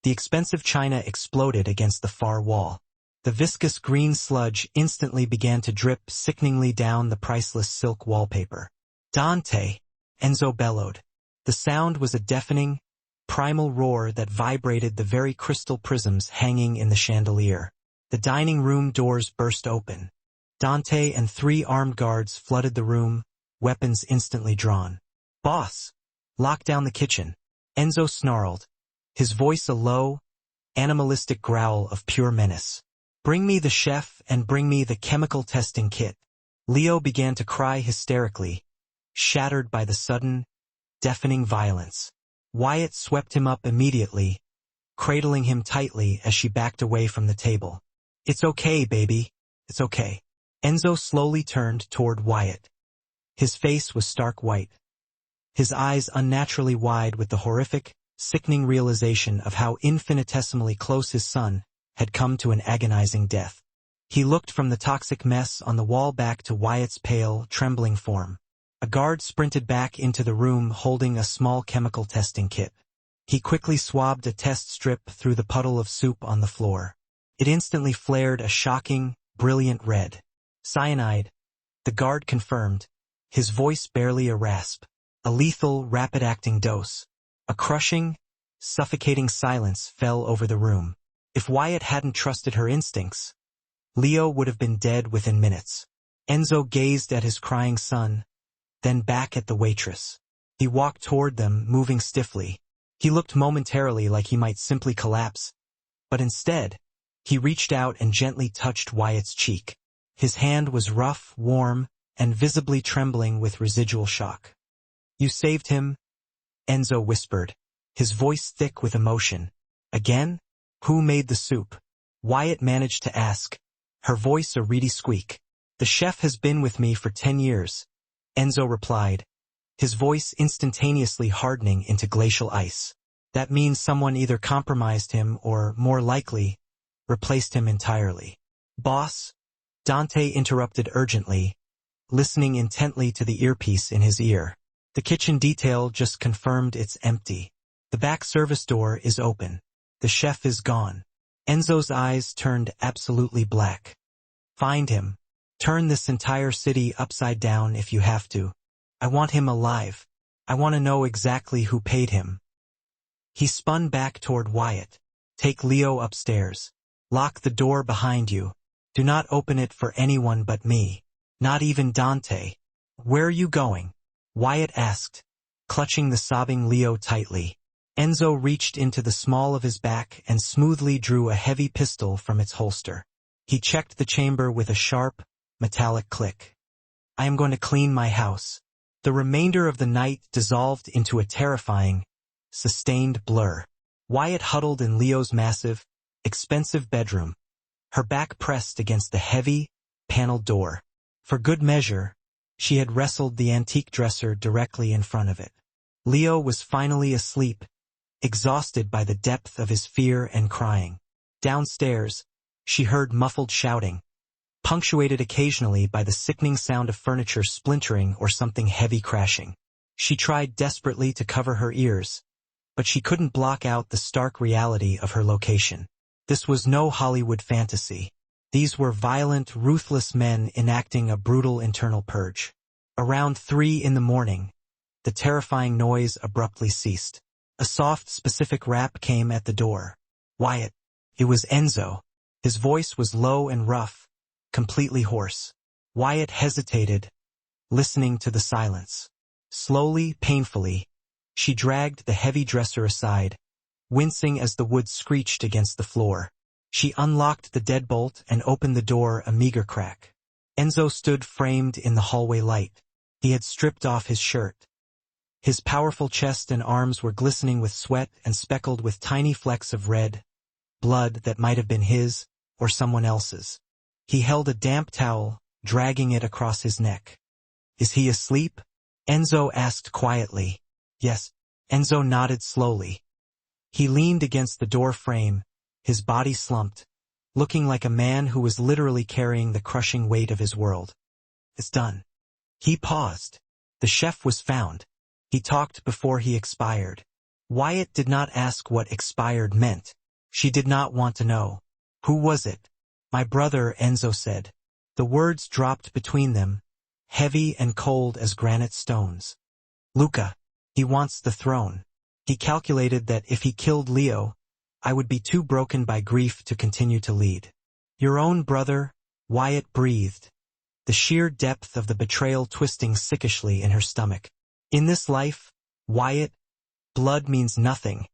The expensive china exploded against the far wall. The viscous green sludge instantly began to drip sickeningly down the priceless silk wallpaper. Dante! Enzo bellowed. The sound was a deafening, primal roar that vibrated the very crystal prisms hanging in the chandelier. The dining room doors burst open. Dante and 3 armed guards flooded the room, weapons instantly drawn. Boss! Lock down the kitchen. Enzo snarled, his voice a low, animalistic growl of pure menace. Bring me the chef and bring me the chemical testing kit. Leo began to cry hysterically, shattered by the sudden, deafening violence. Wyatt swept him up immediately, cradling him tightly as she backed away from the table. It's okay, baby. It's okay. Enzo slowly turned toward Wyatt. His face was stark white. His eyes unnaturally wide with the horrific, sickening realization of how infinitesimally close his son had come to an agonizing death. He looked from the toxic mess on the wall back to Wyatt's pale, trembling form. A guard sprinted back into the room holding a small chemical testing kit. He quickly swabbed a test strip through the puddle of soup on the floor. It instantly flared a shocking, brilliant red. Cyanide, the guard confirmed, his voice barely a rasp. A lethal, rapid-acting dose. A crushing, suffocating silence fell over the room. If Wyatt hadn't trusted her instincts, Leo would have been dead within minutes. Enzo gazed at his crying son, then back at the waitress. He walked toward them, moving stiffly. He looked momentarily like he might simply collapse, but instead, he reached out and gently touched Wyatt's cheek. His hand was rough, warm, and visibly trembling with residual shock. "You saved him," Enzo whispered, his voice thick with emotion. "Again? Who made the soup?" Wyatt managed to ask, her voice a reedy squeak. "The chef has been with me for 10 years, Enzo replied, his voice instantaneously hardening into glacial ice. "That means someone either compromised him or, more likely, replaced him entirely." "Boss?" Dante interrupted urgently, listening intently to the earpiece in his ear. "The kitchen detail just confirmed it's empty. The back service door is open. The chef is gone." Enzo's eyes turned absolutely black. "Find him. Turn this entire city upside down if you have to. I want him alive. I want to know exactly who paid him." He spun back toward Wyatt. "Take Leo upstairs. Lock the door behind you. Do not open it for anyone but me. Not even Dante." "Where are you going?" Wyatt asked, clutching the sobbing Leo tightly. Enzo reached into the small of his back and smoothly drew a heavy pistol from its holster. He checked the chamber with a sharp, metallic click. "I am going to clean my house." The remainder of the night dissolved into a terrifying, sustained blur. Wyatt huddled in Leo's massive, expensive bedroom, her back pressed against the heavy, paneled door. For good measure, she had wrestled the antique dresser directly in front of it. Leo was finally asleep, exhausted by the depth of his fear and crying. Downstairs, she heard muffled shouting, punctuated occasionally by the sickening sound of furniture splintering or something heavy crashing. She tried desperately to cover her ears, but she couldn't block out the stark reality of her location. This was no Hollywood fantasy. These were violent, ruthless men enacting a brutal internal purge. Around 3 in the morning, the terrifying noise abruptly ceased. A soft, specific rap came at the door. "Wyatt." It was Enzo. His voice was low and rough, completely hoarse. Wyatt hesitated, listening to the silence. Slowly, painfully, she dragged the heavy dresser aside, wincing as the wood screeched against the floor. She unlocked the deadbolt and opened the door a meager crack. Enzo stood framed in the hallway light. He had stripped off his shirt. His powerful chest and arms were glistening with sweat and speckled with tiny flecks of red, blood that might have been his or someone else's. He held a damp towel, dragging it across his neck. "Is he asleep?" Enzo asked quietly. "Yes." Enzo nodded slowly. He leaned against the door frame, his body slumped, looking like a man who was literally carrying the crushing weight of his world. "It's done." He paused. The chef was found. He talked before he expired. Wyatt did not ask what expired meant. She did not want to know. "Who was it?" "My brother," Enzo said. The words dropped between them, heavy and cold as granite stones. "Luca. He wants the throne. He calculated that if he killed Leo, I would be too broken by grief to continue to lead." "Your own brother?" Wyatt breathed, the sheer depth of the betrayal twisting sickishly in her stomach. "In this life, Wyatt, blood means nothing,"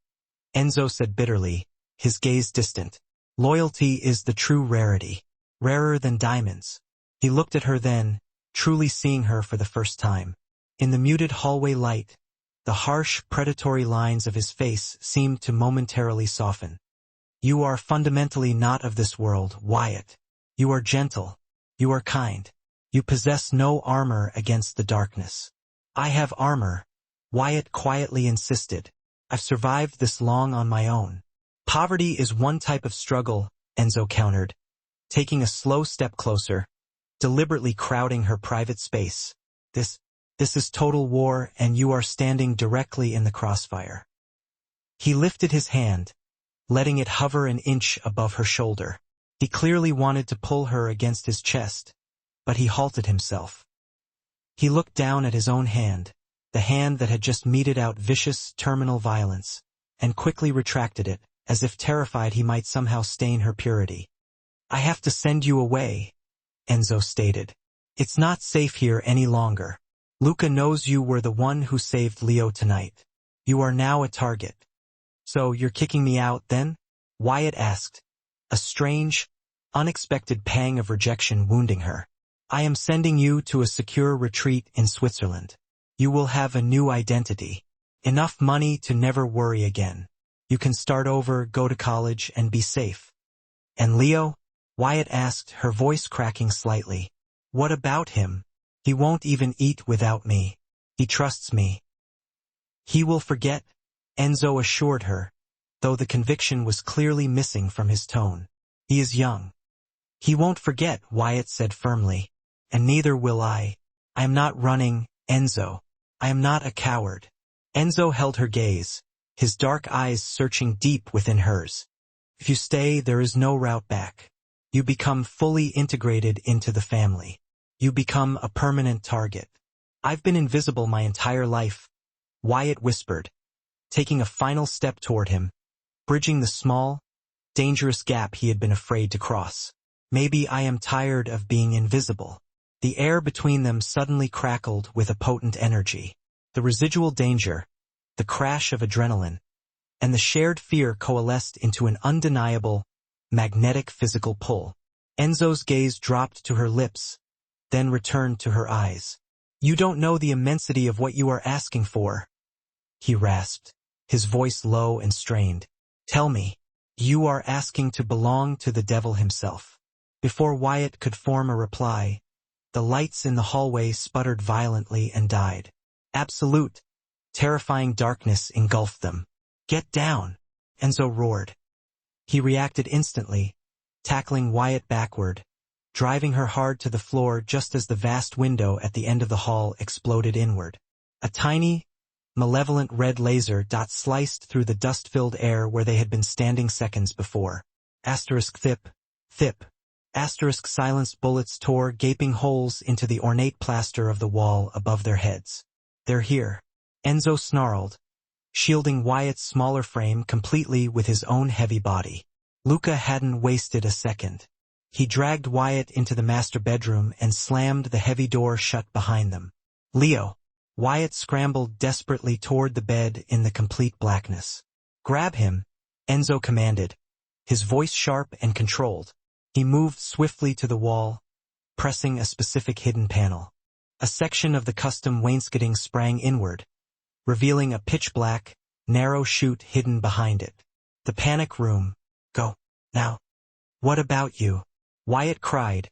Enzo said bitterly, his gaze distant. "Loyalty is the true rarity, rarer than diamonds." He looked at her then, truly seeing her for the first time. In the muted hallway light, the harsh, predatory lines of his face seemed to momentarily soften. "You are fundamentally not of this world, Wyatt. You are gentle, You are kind. You possess no armor against the darkness. I have armor, Wyatt quietly insisted. I've survived this long on my own. Poverty is one type of struggle, Enzo countered, taking a slow step closer, deliberately crowding her private space. This is total war, and you are standing directly in the crossfire. He lifted his hand, letting it hover an inch above her shoulder. He clearly wanted to pull her against his chest, but he halted himself. He looked down at his own hand, the hand that had just meted out vicious, terminal violence, and quickly retracted it, as if terrified he might somehow stain her purity. I have to send you away, Enzo stated. It's not safe here any longer. Luca knows you were the one who saved Leo tonight. You are now a target. So you're kicking me out, then? Wyatt asked, a strange, unexpected pang of rejection wounding her. I am sending you to a secure retreat in Switzerland. You will have a new identity. Enough money to never worry again. You can start over, go to college, and be safe. And Leo? Wyatt asked, her voice cracking slightly. What about him? He won't even eat without me. He trusts me. He will forget, Enzo assured her, though the conviction was clearly missing from his tone. He is young. He won't forget, Wyatt said firmly. And neither will I. I am not running, Enzo. I am not a coward. Enzo held her gaze, his dark eyes searching deep within hers. If you stay, there is no route back. You become fully integrated into the family. You become a permanent target. I've been invisible my entire life, Wyatt whispered, taking a final step toward him, bridging the small, dangerous gap he had been afraid to cross. Maybe I am tired of being invisible. The air between them suddenly crackled with a potent energy. The residual danger, the crash of adrenaline, and the shared fear coalesced into an undeniable, magnetic physical pull. Enzo's gaze dropped to her lips, then returned to her eyes. You don't know the immensity of what you are asking for, he rasped, his voice low and strained. Tell me, you are asking to belong to the devil himself. Before Wyatt could form a reply, the lights in the hallway sputtered violently and died. Absolute, terrifying darkness engulfed them. Get down, Enzo roared. He reacted instantly, tackling Wyatt backward, driving her hard to the floor just as the vast window at the end of the hall exploded inward. A tiny, malevolent red laser dot sliced through the dust-filled air where they had been standing seconds before. Thip, thip. Silenced bullets tore gaping holes into the ornate plaster of the wall above their heads. They're here, Enzo snarled, shielding Wyatt's smaller frame completely with his own heavy body. Luca hadn't wasted a second. He dragged Wyatt into the master bedroom and slammed the heavy door shut behind them. Leo. Wyatt scrambled desperately toward the bed in the complete blackness. Grab him, Enzo commanded, his voice sharp and controlled. He moved swiftly to the wall, pressing a specific hidden panel. A section of the custom wainscoting sprang inward, revealing a pitch-black, narrow chute hidden behind it. The panic room. Go, now. What about you? Wyatt cried,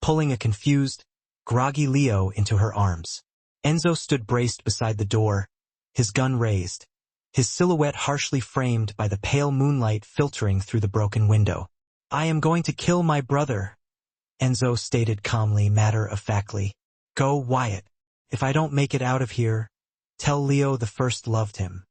pulling a confused, groggy Leo into her arms. Enzo stood braced beside the door, his gun raised, his silhouette harshly framed by the pale moonlight filtering through the broken window. I am going to kill my brother, Enzo stated calmly, matter-of-factly. Go, Wyatt. If I don't make it out of here, tell Leo the first loved him.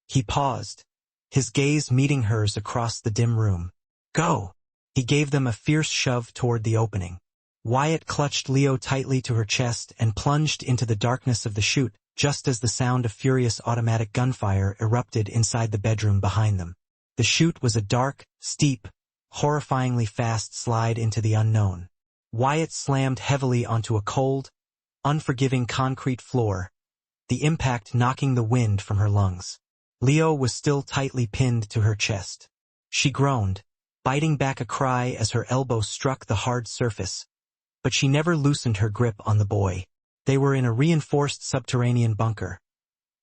He paused, his gaze meeting hers across the dim room. Go! He gave them a fierce shove toward the opening. Wyatt clutched Leo tightly to her chest and plunged into the darkness of the chute, just as the sound of furious automatic gunfire erupted inside the bedroom behind them. The chute was a dark, steep, horrifyingly fast slide into the unknown. Wyatt slammed heavily onto a cold, unforgiving concrete floor, the impact knocking the wind from her lungs. Leo was still tightly pinned to her chest. She groaned, biting back a cry as her elbow struck the hard surface, but she never loosened her grip on the boy. They were in a reinforced subterranean bunker,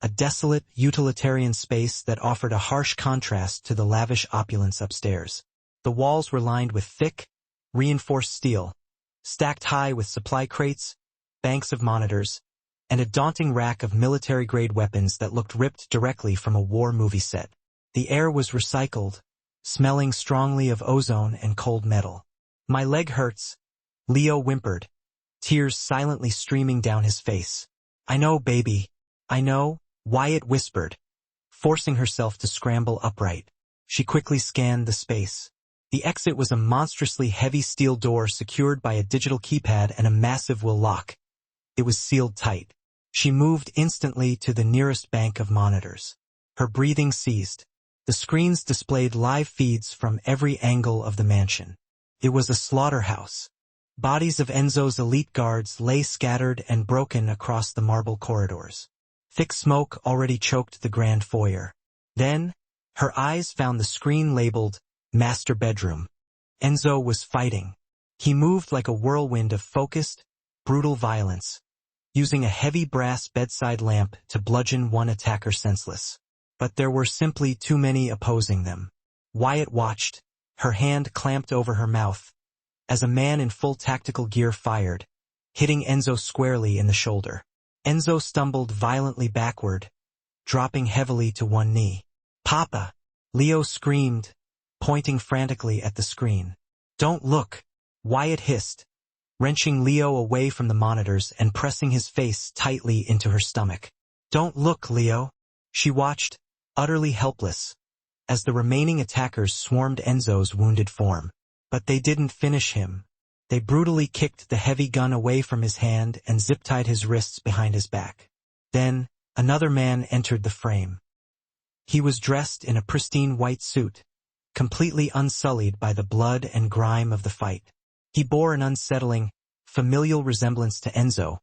a desolate, utilitarian space that offered a harsh contrast to the lavish opulence upstairs. The walls were lined with thick, reinforced steel, stacked high with supply crates, banks of monitors, and a daunting rack of military-grade weapons that looked ripped directly from a war movie set. The air was recycled, smelling strongly of ozone and cold metal. "My leg hurts," Leo whimpered, tears silently streaming down his face. "I know, baby. I know," Wyatt whispered, forcing herself to scramble upright. She quickly scanned the space. The exit was a monstrously heavy steel door secured by a digital keypad and a massive will lock. It was sealed tight. She moved instantly to the nearest bank of monitors. Her breathing ceased. The screens displayed live feeds from every angle of the mansion. It was a slaughterhouse. Bodies of Enzo's elite guards lay scattered and broken across the marble corridors. Thick smoke already choked the grand foyer. Then, her eyes found the screen labeled Master Bedroom. Enzo was fighting. He moved like a whirlwind of focused, brutal violence, using a heavy brass bedside lamp to bludgeon one attacker senseless. But there were simply too many opposing them. Wyatt watched, her hand clamped over her mouth, as a man in full tactical gear fired, hitting Enzo squarely in the shoulder. Enzo stumbled violently backward, dropping heavily to one knee. "Papa!" Leo screamed, pointing frantically at the screen. "Don't look," Wyatt hissed, wrenching Leo away from the monitors and pressing his face tightly into her stomach. "Don't look, Leo." She watched, utterly helpless, as the remaining attackers swarmed Enzo's wounded form. But they didn't finish him. They brutally kicked the heavy gun away from his hand and zip-tied his wrists behind his back. Then, another man entered the frame. He was dressed in a pristine white suit, completely unsullied by the blood and grime of the fight. He bore an unsettling, familial resemblance to Enzo,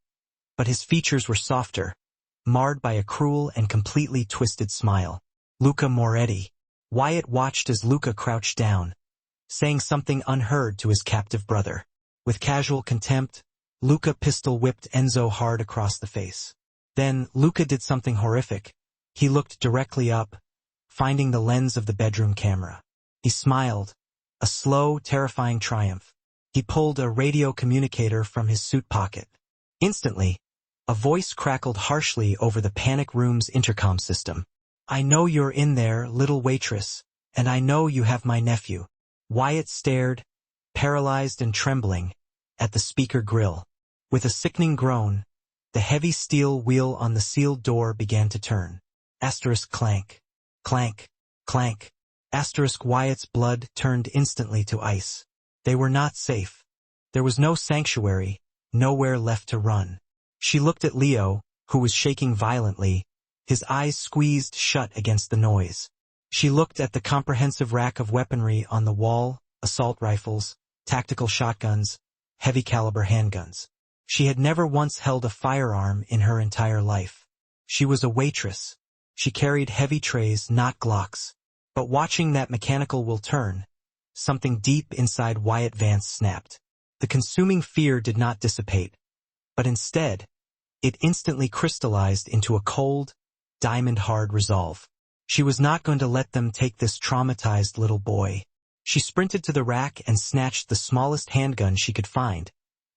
but his features were softer, marred by a cruel and completely twisted smile. "Luca Moretti." Wyatt watched as Luca crouched down, saying something unheard to his captive brother. With casual contempt, Luca pistol-whipped Enzo hard across the face. Then, Luca did something horrific. He looked directly up, finding the lens of the bedroom camera. He smiled, a slow, terrifying triumph. He pulled a radio communicator from his suit pocket. Instantly, a voice crackled harshly over the panic room's intercom system. "I know you're in there, little waitress, and I know you have my nephew." Wyatt stared, paralyzed and trembling, at the speaker grill. With a sickening groan, the heavy steel wheel on the sealed door began to turn. Asterisk clank. Clank. Clank. Asterisk Wyatt's blood turned instantly to ice. They were not safe. There was no sanctuary, nowhere left to run. She looked at Leo, who was shaking violently, his eyes squeezed shut against the noise. She looked at the comprehensive rack of weaponry on the wall, assault rifles, tactical shotguns, heavy-caliber handguns. She had never once held a firearm in her entire life. She was a waitress. She carried heavy trays, not Glocks. But watching that mechanical will turn, something deep inside Wyatt Vance snapped. The consuming fear did not dissipate, but instead, it instantly crystallized into a cold, diamond-hard resolve. She was not going to let them take this traumatized little boy. She sprinted to the rack and snatched the smallest handgun she could find,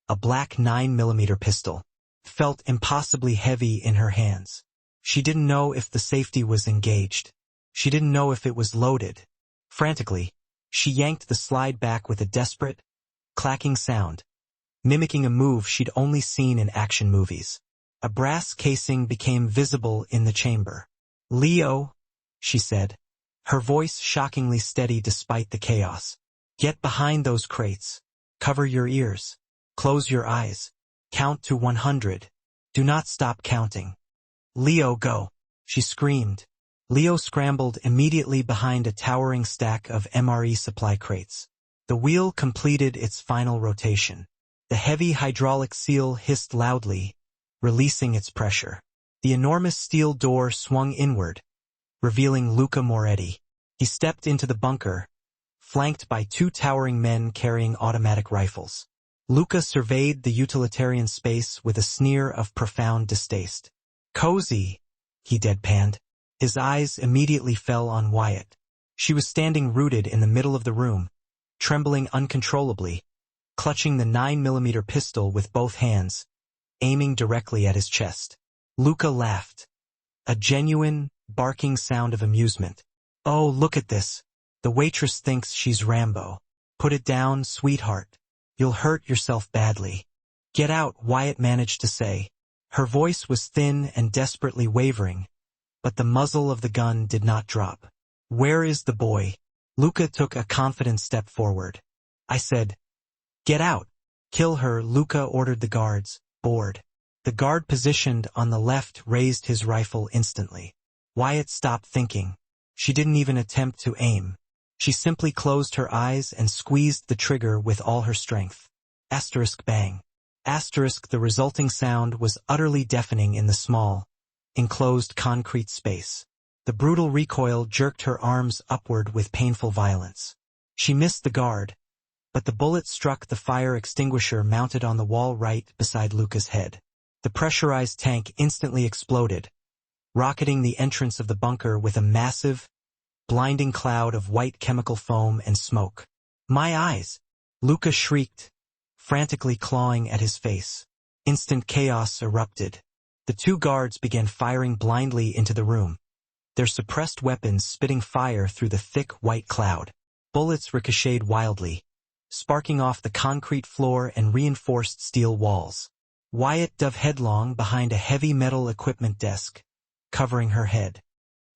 a black 9mm pistol. It felt impossibly heavy in her hands. She didn't know if the safety was engaged. She didn't know if it was loaded. Frantically, she yanked the slide back with a desperate, clacking sound, mimicking a move she'd only seen in action movies. A brass casing became visible in the chamber. "Leo," she said, her voice shockingly steady despite the chaos. "Get behind those crates. Cover your ears. Close your eyes. Count to 100. Do not stop counting. Leo, go," she screamed. Leo scrambled immediately behind a towering stack of MRE supply crates. The wheel completed its final rotation. The heavy hydraulic seal hissed loudly, releasing its pressure. The enormous steel door swung inward, revealing Luca Moretti. He stepped into the bunker, flanked by two towering men carrying automatic rifles. Luca surveyed the utilitarian space with a sneer of profound distaste. "Cozy," he deadpanned. His eyes immediately fell on Wyatt. She was standing rooted in the middle of the room, trembling uncontrollably, clutching the 9mm pistol with both hands, aiming directly at his chest. Luca laughed. A genuine, barking sound of amusement. "Oh, look at this. The waitress thinks she's Rambo. Put it down, sweetheart. You'll hurt yourself badly." "Get out," Wyatt managed to say. Her voice was thin and desperately wavering, but the muzzle of the gun did not drop. "Where is the boy?" Luca took a confident step forward. "I said, get out." "Kill her," Luca ordered the guards, bored. The guard positioned on the left raised his rifle instantly. Wyatt stopped thinking. She didn't even attempt to aim. She simply closed her eyes and squeezed the trigger with all her strength. Asterisk bang. Asterisk. The resulting sound was utterly deafening in the small, enclosed concrete space. The brutal recoil jerked her arms upward with painful violence. She missed the guard, but the bullet struck the fire extinguisher mounted on the wall right beside Luca's head. The pressurized tank instantly exploded, rocketing the entrance of the bunker with a massive, blinding cloud of white chemical foam and smoke. "My eyes!" Luca shrieked, frantically clawing at his face. Instant chaos erupted. The two guards began firing blindly into the room, their suppressed weapons spitting fire through the thick white cloud. Bullets ricocheted wildly, sparking off the concrete floor and reinforced steel walls. Wyatt dove headlong behind a heavy metal equipment desk, covering her head.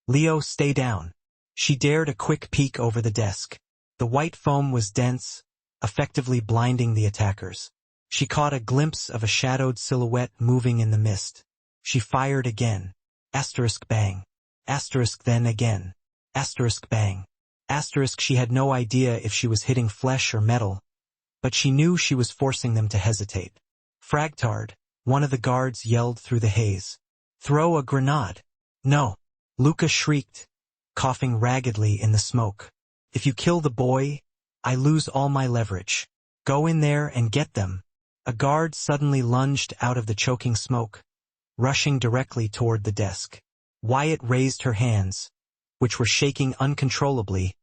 "Leo, stay down." She dared a quick peek over the desk. The white foam was dense, effectively blinding the attackers. She caught a glimpse of a shadowed silhouette moving in the mist. She fired again. Asterisk bang. Asterisk then again. Asterisk bang. Asterisk. She had no idea if she was hitting flesh or metal, but she knew she was forcing them to hesitate. "Fragtard," one of the guards yelled through the haze. "Throw a grenade." "No." Luca shrieked, coughing raggedly in the smoke. "If you kill the boy, I lose all my leverage. Go in there and get them." A guard suddenly lunged out of the choking smoke, rushing directly toward the desk. Wyatt raised her hands, which were shaking uncontrollably,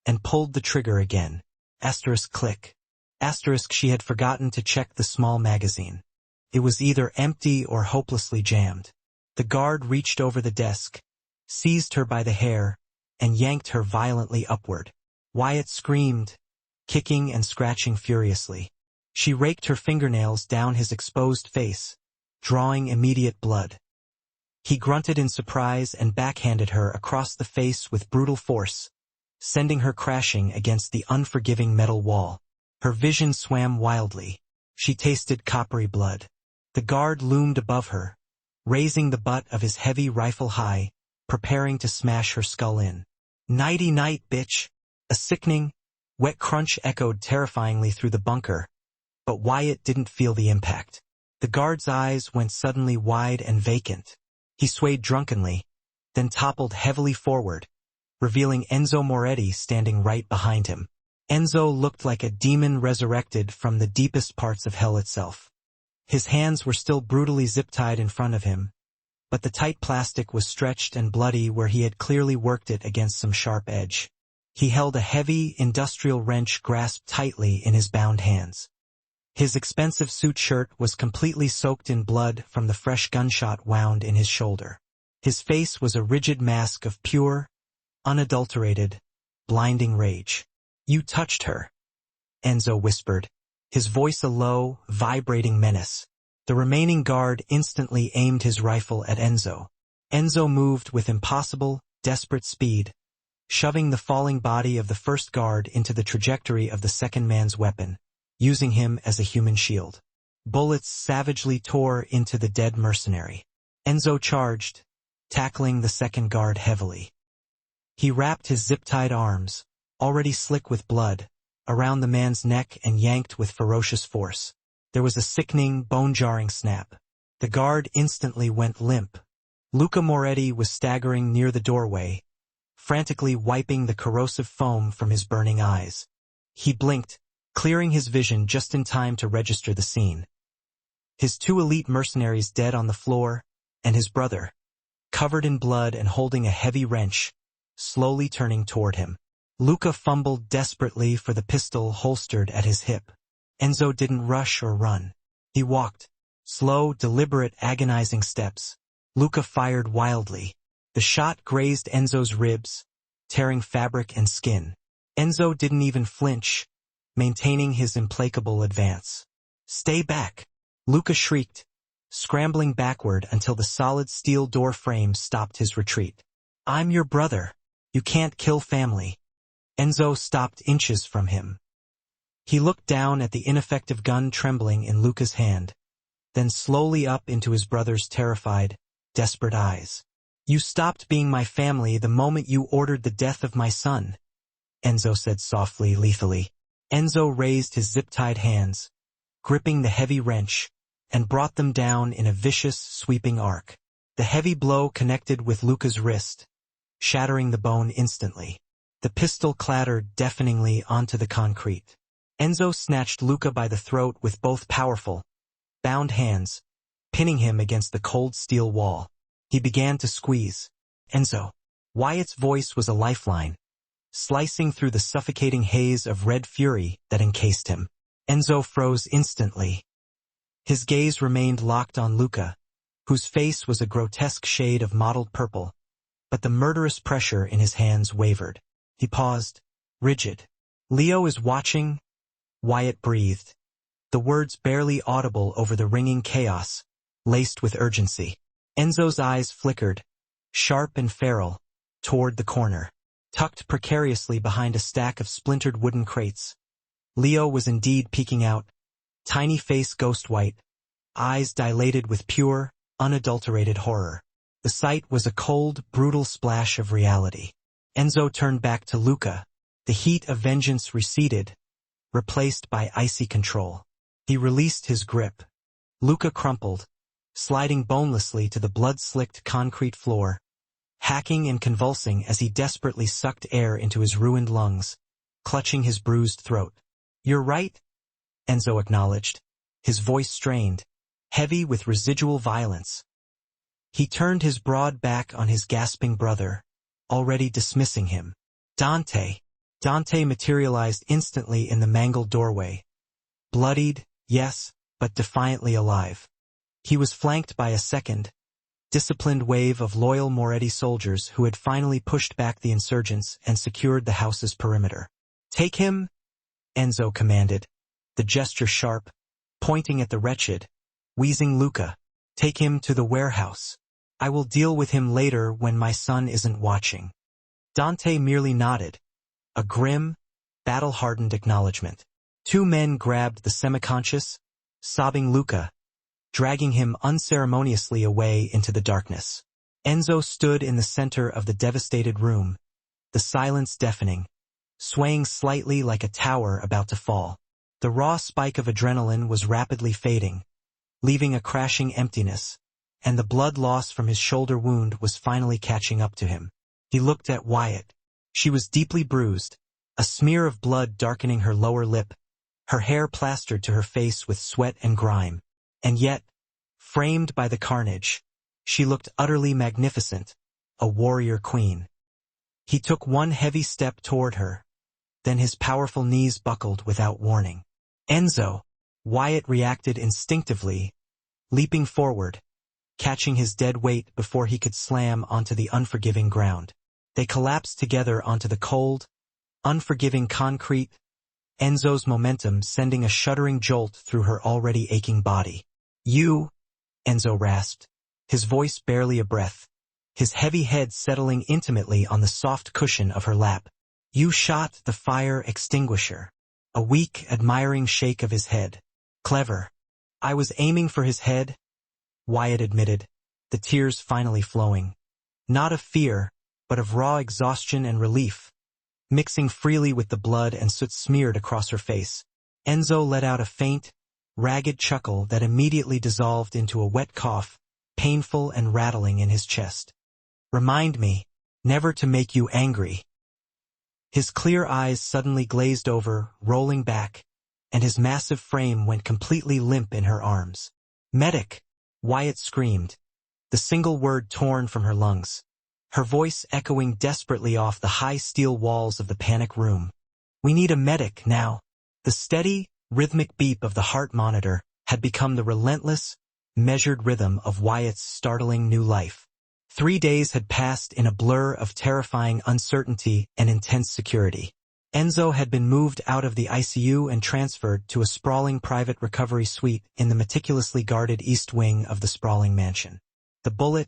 and pulled the trigger again. Asterisk click. Asterisk. She had forgotten to check the small magazine. It was either empty or hopelessly jammed. The guard reached over the desk, seized her by the hair, and yanked her violently upward. Wyatt screamed, kicking and scratching furiously. She raked her fingernails down his exposed face, drawing immediate blood. He grunted in surprise and backhanded her across the face with brutal force, sending her crashing against the unforgiving metal wall. Her vision swam wildly. She tasted coppery blood. The guard loomed above her, raising the butt of his heavy rifle high, preparing to smash her skull in. "Nighty-night, bitch!" A sickening, wet crunch echoed terrifyingly through the bunker, but Wyatt didn't feel the impact. The guard's eyes went suddenly wide and vacant. He swayed drunkenly, then toppled heavily forward, revealing Enzo Moretti standing right behind him. Enzo looked like a demon resurrected from the deepest parts of hell itself. His hands were still brutally zip-tied in front of him, but the tight plastic was stretched and bloody where he had clearly worked it against some sharp edge. He held a heavy, industrial wrench grasped tightly in his bound hands. His expensive suit shirt was completely soaked in blood from the fresh gunshot wound in his shoulder. His face was a rigid mask of pure, unadulterated, blinding rage. "You touched her," Enzo whispered, his voice a low, vibrating menace. The remaining guard instantly aimed his rifle at Enzo. Enzo moved with impossible, desperate speed, shoving the falling body of the first guard into the trajectory of the second man's weapon, using him as a human shield. Bullets savagely tore into the dead mercenary. Enzo charged, tackling the second guard heavily. He wrapped his zip-tied arms, already slick with blood, around the man's neck and yanked with ferocious force. There was a sickening, bone-jarring snap. The guard instantly went limp. Luca Moretti was staggering near the doorway, frantically wiping the corrosive foam from his burning eyes. He blinked, clearing his vision just in time to register the scene. His two elite mercenaries dead on the floor, and his brother, covered in blood and holding a heavy wrench, slowly turning toward him. Luca fumbled desperately for the pistol holstered at his hip. Enzo didn't rush or run. He walked. Slow, deliberate, agonizing steps. Luca fired wildly. The shot grazed Enzo's ribs, tearing fabric and skin. Enzo didn't even flinch, maintaining his implacable advance. "Stay back!" Luca shrieked, scrambling backward until the solid steel door frame stopped his retreat. "I'm your brother. You can't kill family." Enzo stopped inches from him. He looked down at the ineffective gun trembling in Luca's hand, then slowly up into his brother's terrified, desperate eyes. "You stopped being my family the moment you ordered the death of my son," Enzo said softly, lethally. Enzo raised his zip-tied hands, gripping the heavy wrench, and brought them down in a vicious, sweeping arc. The heavy blow connected with Luca's wrist, shattering the bone instantly. The pistol clattered deafeningly onto the concrete. Enzo snatched Luca by the throat with both powerful, bound hands, pinning him against the cold steel wall. He began to squeeze. "Enzo." Wyatt's voice was a lifeline, slicing through the suffocating haze of red fury that encased him. Enzo froze instantly. His gaze remained locked on Luca, whose face was a grotesque shade of mottled purple, but the murderous pressure in his hands wavered. He paused, rigid. "Leo is watching," Wyatt breathed, the words barely audible over the ringing chaos, laced with urgency. Enzo's eyes flickered, sharp and feral, toward the corner. Tucked precariously behind a stack of splintered wooden crates, Leo was indeed peeking out, tiny face ghost white, eyes dilated with pure, unadulterated horror. The sight was a cold, brutal splash of reality. Enzo turned back to Luca. The heat of vengeance receded, replaced by icy control. He released his grip. Luca crumpled, sliding bonelessly to the blood-slicked concrete floor, hacking and convulsing as he desperately sucked air into his ruined lungs, clutching his bruised throat. "You're right," Enzo acknowledged, his voice strained, heavy with residual violence. He turned his broad back on his gasping brother, already dismissing him. "Dante." Dante materialized instantly in the mangled doorway. Bloodied, yes, but defiantly alive. He was flanked by a second, disciplined wave of loyal Moretti soldiers who had finally pushed back the insurgents and secured the house's perimeter. "Take him," Enzo commanded, the gesture sharp, pointing at the wretched, wheezing Luca. "Take him to the warehouse. I will deal with him later when my son isn't watching." Dante merely nodded, a grim, battle-hardened acknowledgement. Two men grabbed the semi-conscious, sobbing Luca, dragging him unceremoniously away into the darkness. Enzo stood in the center of the devastated room, the silence deafening, swaying slightly like a tower about to fall. The raw spike of adrenaline was rapidly fading, leaving a crashing emptiness, and the blood loss from his shoulder wound was finally catching up to him. He looked at Wyatt. She was deeply bruised, a smear of blood darkening her lower lip, her hair plastered to her face with sweat and grime. And yet, framed by the carnage, she looked utterly magnificent, a warrior queen. He took one heavy step toward her, then his powerful knees buckled without warning. "Enzo!" Wyatt reacted instinctively, leaping forward, catching his dead weight before he could slam onto the unforgiving ground. They collapsed together onto the cold, unforgiving concrete, Enzo's momentum sending a shuddering jolt through her already aching body. "You," Enzo rasped, his voice barely a breath, his heavy head settling intimately on the soft cushion of her lap. "You shot the fire extinguisher." A weak, admiring shake of his head. "Clever." "I was aiming for his head," Wyatt admitted, the tears finally flowing. Not of fear, but of raw exhaustion and relief, mixing freely with the blood and soot smeared across her face. Enzo let out a faint, ragged chuckle that immediately dissolved into a wet cough, painful and rattling in his chest. "Remind me, never to make you angry." His clear eyes suddenly glazed over, rolling back, and his massive frame went completely limp in her arms. "Medic!" Wyatt screamed, the single word torn from her lungs, her voice echoing desperately off the high steel walls of the panic room. "We need a medic now." The steady, rhythmic beep of the heart monitor had become the relentless, measured rhythm of Wyatt's startling new life. 3 days had passed in a blur of terrifying uncertainty and intense security. Enzo had been moved out of the ICU and transferred to a sprawling private recovery suite in the meticulously guarded east wing of the sprawling mansion. The bullet,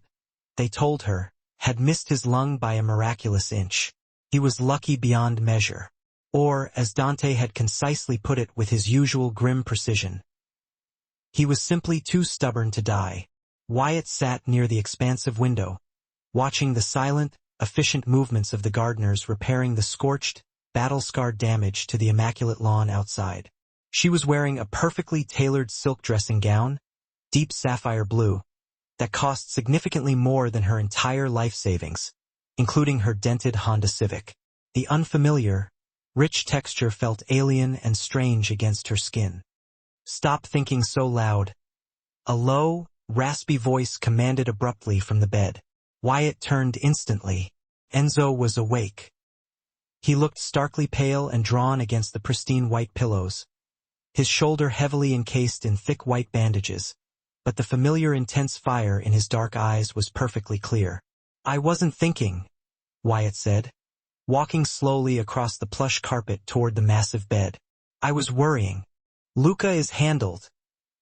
they told her, had missed his lung by a miraculous inch. He was lucky beyond measure. Or, as Dante had concisely put it with his usual grim precision, he was simply too stubborn to die. Wyatt sat near the expansive window, watching the silent, efficient movements of the gardeners repairing the scorched, battle-scarred damage to the immaculate lawn outside. She was wearing a perfectly tailored silk dressing gown, deep sapphire blue, that cost significantly more than her entire life savings, including her dented Honda Civic. The unfamiliar, rich texture felt alien and strange against her skin. "Stop thinking so loud," a low, raspy voice commanded abruptly from the bed. Wyatt turned instantly. Enzo was awake. He looked starkly pale and drawn against the pristine white pillows, his shoulder heavily encased in thick white bandages, but the familiar intense fire in his dark eyes was perfectly clear. "I wasn't thinking," Wyatt said, walking slowly across the plush carpet toward the massive bed. "I was worrying." "Luca is handled,"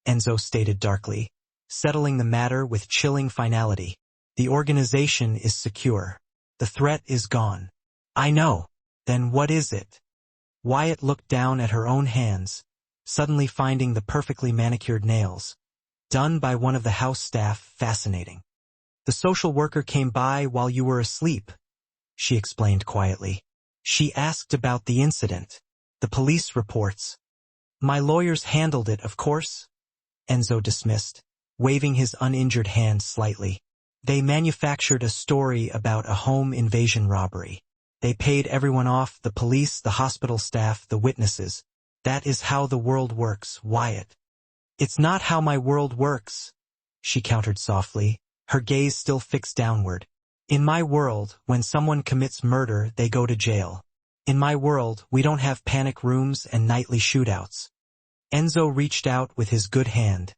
Enzo stated darkly, settling the matter with chilling finality. "The organization is secure. The threat is gone." "I know. Then what is it?" Wyatt looked down at her own hands, suddenly finding the perfectly manicured nails, done by one of the house staff, fascinating. "The social worker came by while you were asleep," she explained quietly. "She asked about the incident, the police reports." "My lawyers handled it, of course," Enzo dismissed, waving his uninjured hand slightly. "They manufactured a story about a home invasion robbery. They paid everyone off, the police, the hospital staff, the witnesses. That is how the world works, Wyatt." "It's not how my world works," she countered softly, her gaze still fixed downward. "In my world, when someone commits murder, they go to jail. In my world, we don't have panic rooms and nightly shootouts." Enzo reached out with his good hand,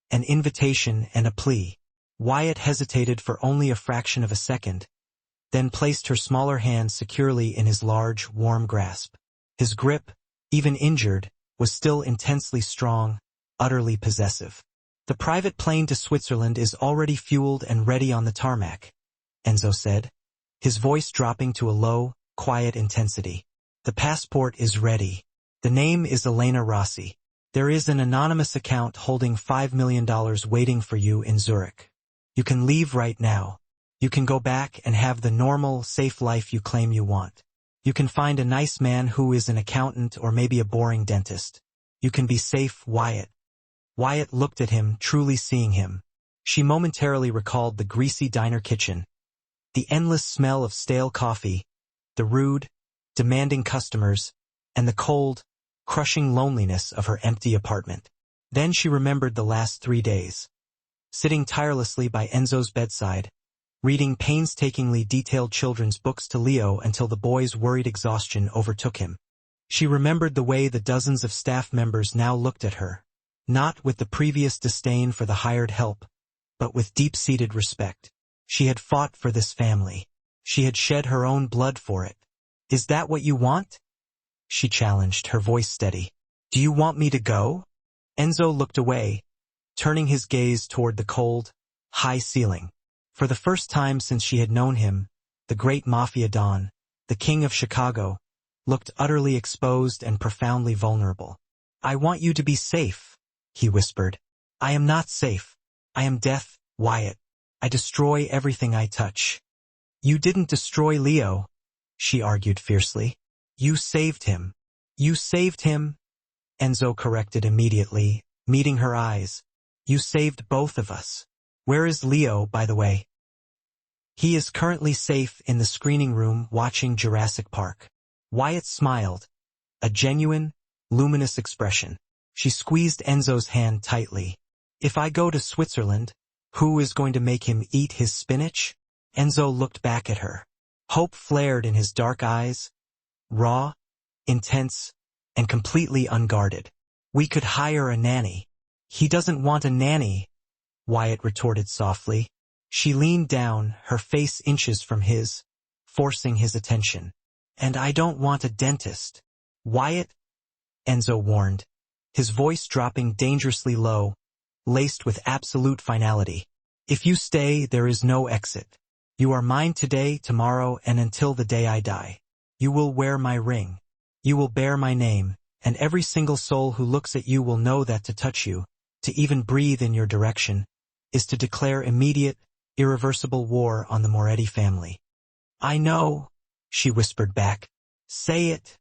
an invitation and a plea. Wyatt hesitated for only a fraction of a second, then placed her smaller hand securely in his large, warm grasp. His grip, even injured, was still intensely strong, utterly possessive. "The private plane to Switzerland is already fueled and ready on the tarmac," Enzo said, his voice dropping to a low, quiet intensity. "The passport is ready. The name is Elena Rossi. There is an anonymous account holding $5 million waiting for you in Zurich. You can leave right now. You can go back and have the normal, safe life you claim you want. You can find a nice man who is an accountant or maybe a boring dentist. You can be safe, Wyatt." Wyatt looked at him, truly seeing him. She momentarily recalled the greasy diner kitchen, the endless smell of stale coffee, the rude, demanding customers, and the cold, crushing loneliness of her empty apartment. Then she remembered the last 3 days. Sitting tirelessly by Enzo's bedside, reading painstakingly detailed children's books to Leo until the boy's worried exhaustion overtook him. She remembered the way the dozens of staff members now looked at her, not with the previous disdain for the hired help, but with deep-seated respect. She had fought for this family. She had shed her own blood for it. "Is that what you want?" she challenged, her voice steady. "Do you want me to go?" Enzo looked away, turning his gaze toward the cold, high ceiling. For the first time since she had known him, the great Mafia Don, the king of Chicago, looked utterly exposed and profoundly vulnerable. "I want you to be safe," he whispered. "I am not safe. I am death, Wyatt. I destroy everything I touch." "You didn't destroy Leo," she argued fiercely. "You saved him." "You saved him," Enzo corrected immediately, meeting her eyes. "You saved both of us. Where is Leo, by the way?" "He is currently safe in the screening room watching Jurassic Park." Wyatt smiled, a genuine, luminous expression. She squeezed Enzo's hand tightly. "If I go to Switzerland, who is going to make him eat his spinach?" Enzo looked back at her. Hope flared in his dark eyes, raw, intense, and completely unguarded. We could hire a nanny. He doesn't want a nanny, Wyatt retorted softly. She leaned down, her face inches from his, forcing his attention. And I don't want a dentist. Wyatt, Enzo warned, his voice dropping dangerously low, laced with absolute finality. If you stay, there is no exit. You are mine today, tomorrow, and until the day I die. You will wear my ring. You will bear my name, and every single soul who looks at you will know that to touch you, to even breathe in your direction, is to declare immediate, irreversible war on the Moretti family. I know, she whispered back. Say it,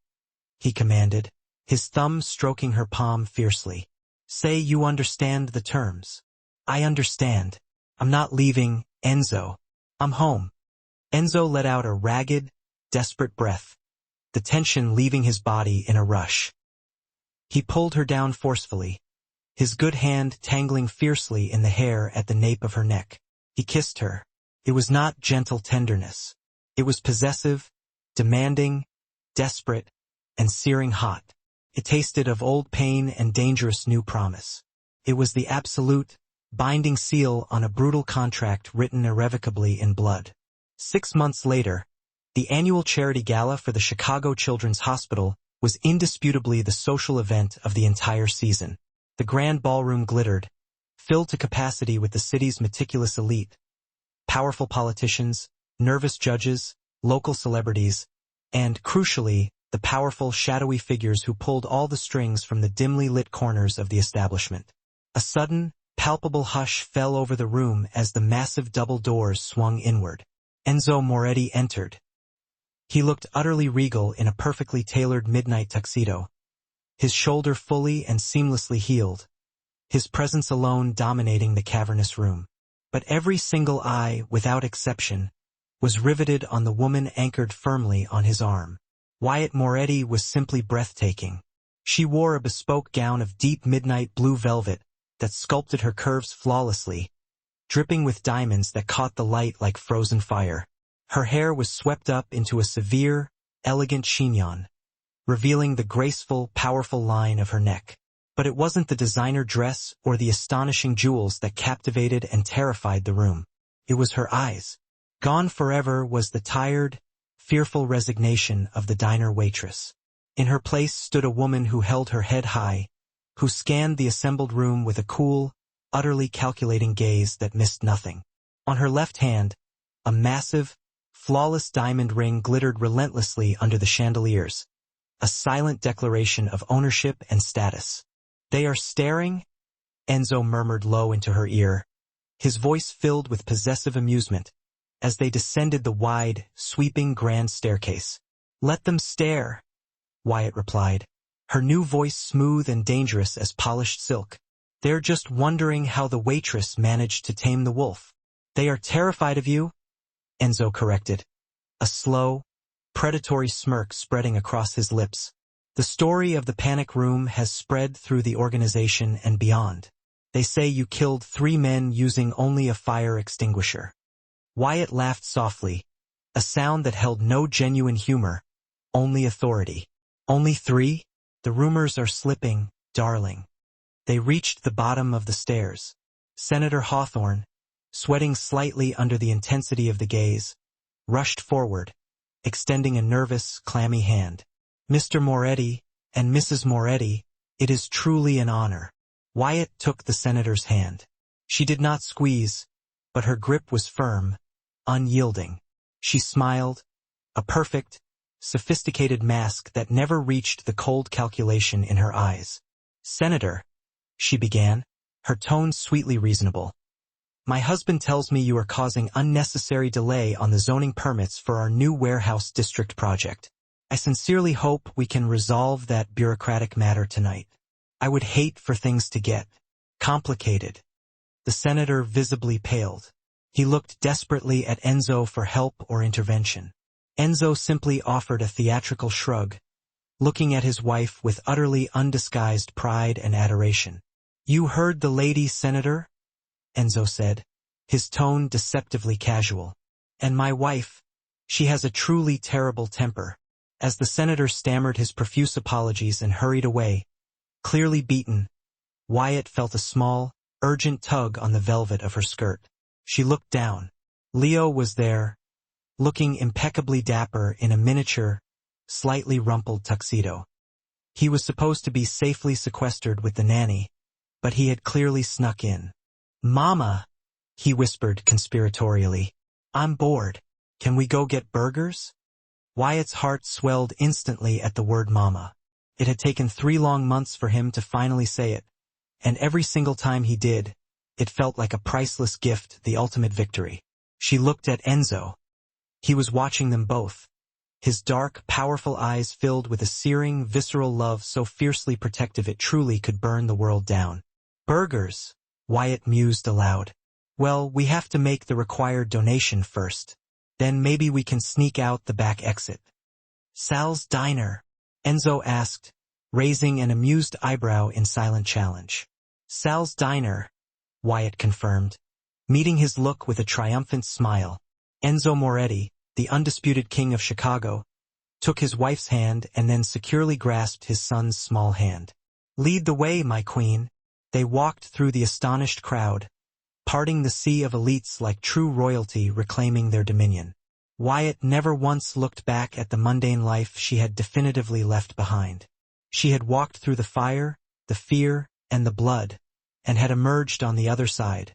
he commanded, his thumb stroking her palm fiercely. Say you understand the terms. I understand. I'm not leaving, Enzo. I'm home. Enzo let out a ragged, desperate breath, the tension leaving his body in a rush. He pulled her down forcefully, his good hand tangling fiercely in the hair at the nape of her neck. He kissed her. It was not gentle tenderness. It was possessive, demanding, desperate, and searing hot. It tasted of old pain and dangerous new promise. It was the absolute, binding seal on a brutal contract written irrevocably in blood. 6 months later, the annual charity gala for the Chicago Children's Hospital was indisputably the social event of the entire season. The grand ballroom glittered, filled to capacity with the city's meticulous elite, powerful politicians, nervous judges, local celebrities, and, crucially, the powerful, shadowy figures who pulled all the strings from the dimly lit corners of the establishment. A sudden, palpable hush fell over the room as the massive double doors swung inward. Enzo Moretti entered. He looked utterly regal in a perfectly tailored midnight tuxedo, his shoulder fully and seamlessly healed, his presence alone dominating the cavernous room. But every single eye, without exception, was riveted on the woman anchored firmly on his arm. Wyatt Moretti was simply breathtaking. She wore a bespoke gown of deep midnight blue velvet that sculpted her curves flawlessly, dripping with diamonds that caught the light like frozen fire. Her hair was swept up into a severe, elegant chignon, revealing the graceful, powerful line of her neck. But it wasn't the designer dress or the astonishing jewels that captivated and terrified the room. It was her eyes. Gone forever was the tired, fearful resignation of the diner waitress. In her place stood a woman who held her head high, who scanned the assembled room with a cool, utterly calculating gaze that missed nothing. On her left hand, a massive, flawless diamond ring glittered relentlessly under the chandeliers, a silent declaration of ownership and status. They are staring? Enzo murmured low into her ear, his voice filled with possessive amusement, as they descended the wide, sweeping grand staircase. Let them stare, Wyatt replied, her new voice smooth and dangerous as polished silk. They're just wondering how the waitress managed to tame the wolf. They are terrified of you, Enzo corrected, a slow, predatory smirk spreading across his lips. The story of the panic room has spread through the organization and beyond. They say you killed 3 men using only a fire extinguisher. Wyatt laughed softly, a sound that held no genuine humor, only authority. Only 3? The rumors are slipping, darling. They reached the bottom of the stairs. Senator Hawthorne, sweating slightly under the intensity of the gaze, rushed forward, extending a nervous, clammy hand. Mr. Moretti and Mrs. Moretti, it is truly an honor. Wyatt took the senator's hand. She did not squeeze, but her grip was firm, unyielding. She smiled, a perfect, sophisticated mask that never reached the cold calculation in her eyes. Senator, she began, her tone sweetly reasonable. My husband tells me you are causing unnecessary delay on the zoning permits for our new warehouse district project. I sincerely hope we can resolve that bureaucratic matter tonight. I would hate for things to get complicated. The senator visibly paled. He looked desperately at Enzo for help or intervention. Enzo simply offered a theatrical shrug, looking at his wife with utterly undisguised pride and adoration. You heard the lady, Senator? Enzo said, his tone deceptively casual. And my wife, she has a truly terrible temper. As the senator stammered his profuse apologies and hurried away, Clearly beaten, Wyatt felt a small, urgent tug on the velvet of her skirt. She looked down. Leo was there, looking impeccably dapper in a miniature, slightly rumpled tuxedo. He was supposed to be safely sequestered with the nanny, but he had clearly snuck in. "Mama," he whispered conspiratorially. "I'm bored. Can we go get burgers?" Wyatt's heart swelled instantly at the word mama. It had taken 3 long months for him to finally say it, and every single time he did, it felt like a priceless gift, the ultimate victory. She looked at Enzo. He was watching them both. His dark, powerful eyes filled with a searing, visceral love so fiercely protective it truly could burn the world down. "Burgers," Wyatt mused aloud. "Well, we have to make the required donation first. Then maybe we can sneak out the back exit." "Sal's Diner?" Enzo asked, raising an amused eyebrow in silent challenge. "Sal's Diner," Wyatt confirmed, meeting his look with a triumphant smile. Enzo Moretti, the undisputed king of Chicago, took his wife's hand and then securely grasped his son's small hand. "Lead the way, my queen." They walked through the astonished crowd, parting the sea of elites like true royalty reclaiming their dominion. Wyatt never once looked back at the mundane life she had definitively left behind. She had walked through the fire, the fear, and the blood, and had emerged on the other side,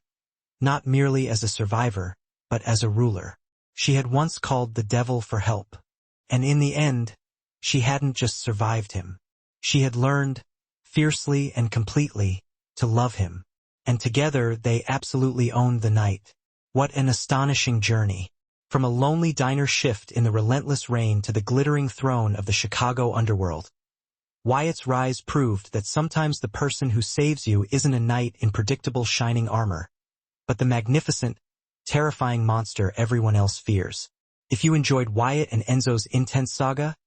not merely as a survivor, but as a ruler. She had once called the devil for help, and in the end, she hadn't just survived him. She had learned, fiercely and completely, to love him, and together they absolutely owned the night. What an astonishing journey. From a lonely diner shift in the relentless rain to the glittering throne of the Chicago underworld. Wyatt's rise proved that sometimes the person who saves you isn't a knight in predictable shining armor, but the magnificent, terrifying monster everyone else fears. If you enjoyed Wyatt and Enzo's intense saga,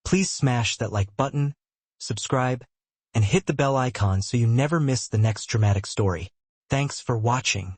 please smash that like button, subscribe, and hit the bell icon so you never miss the next dramatic story. Thanks for watching.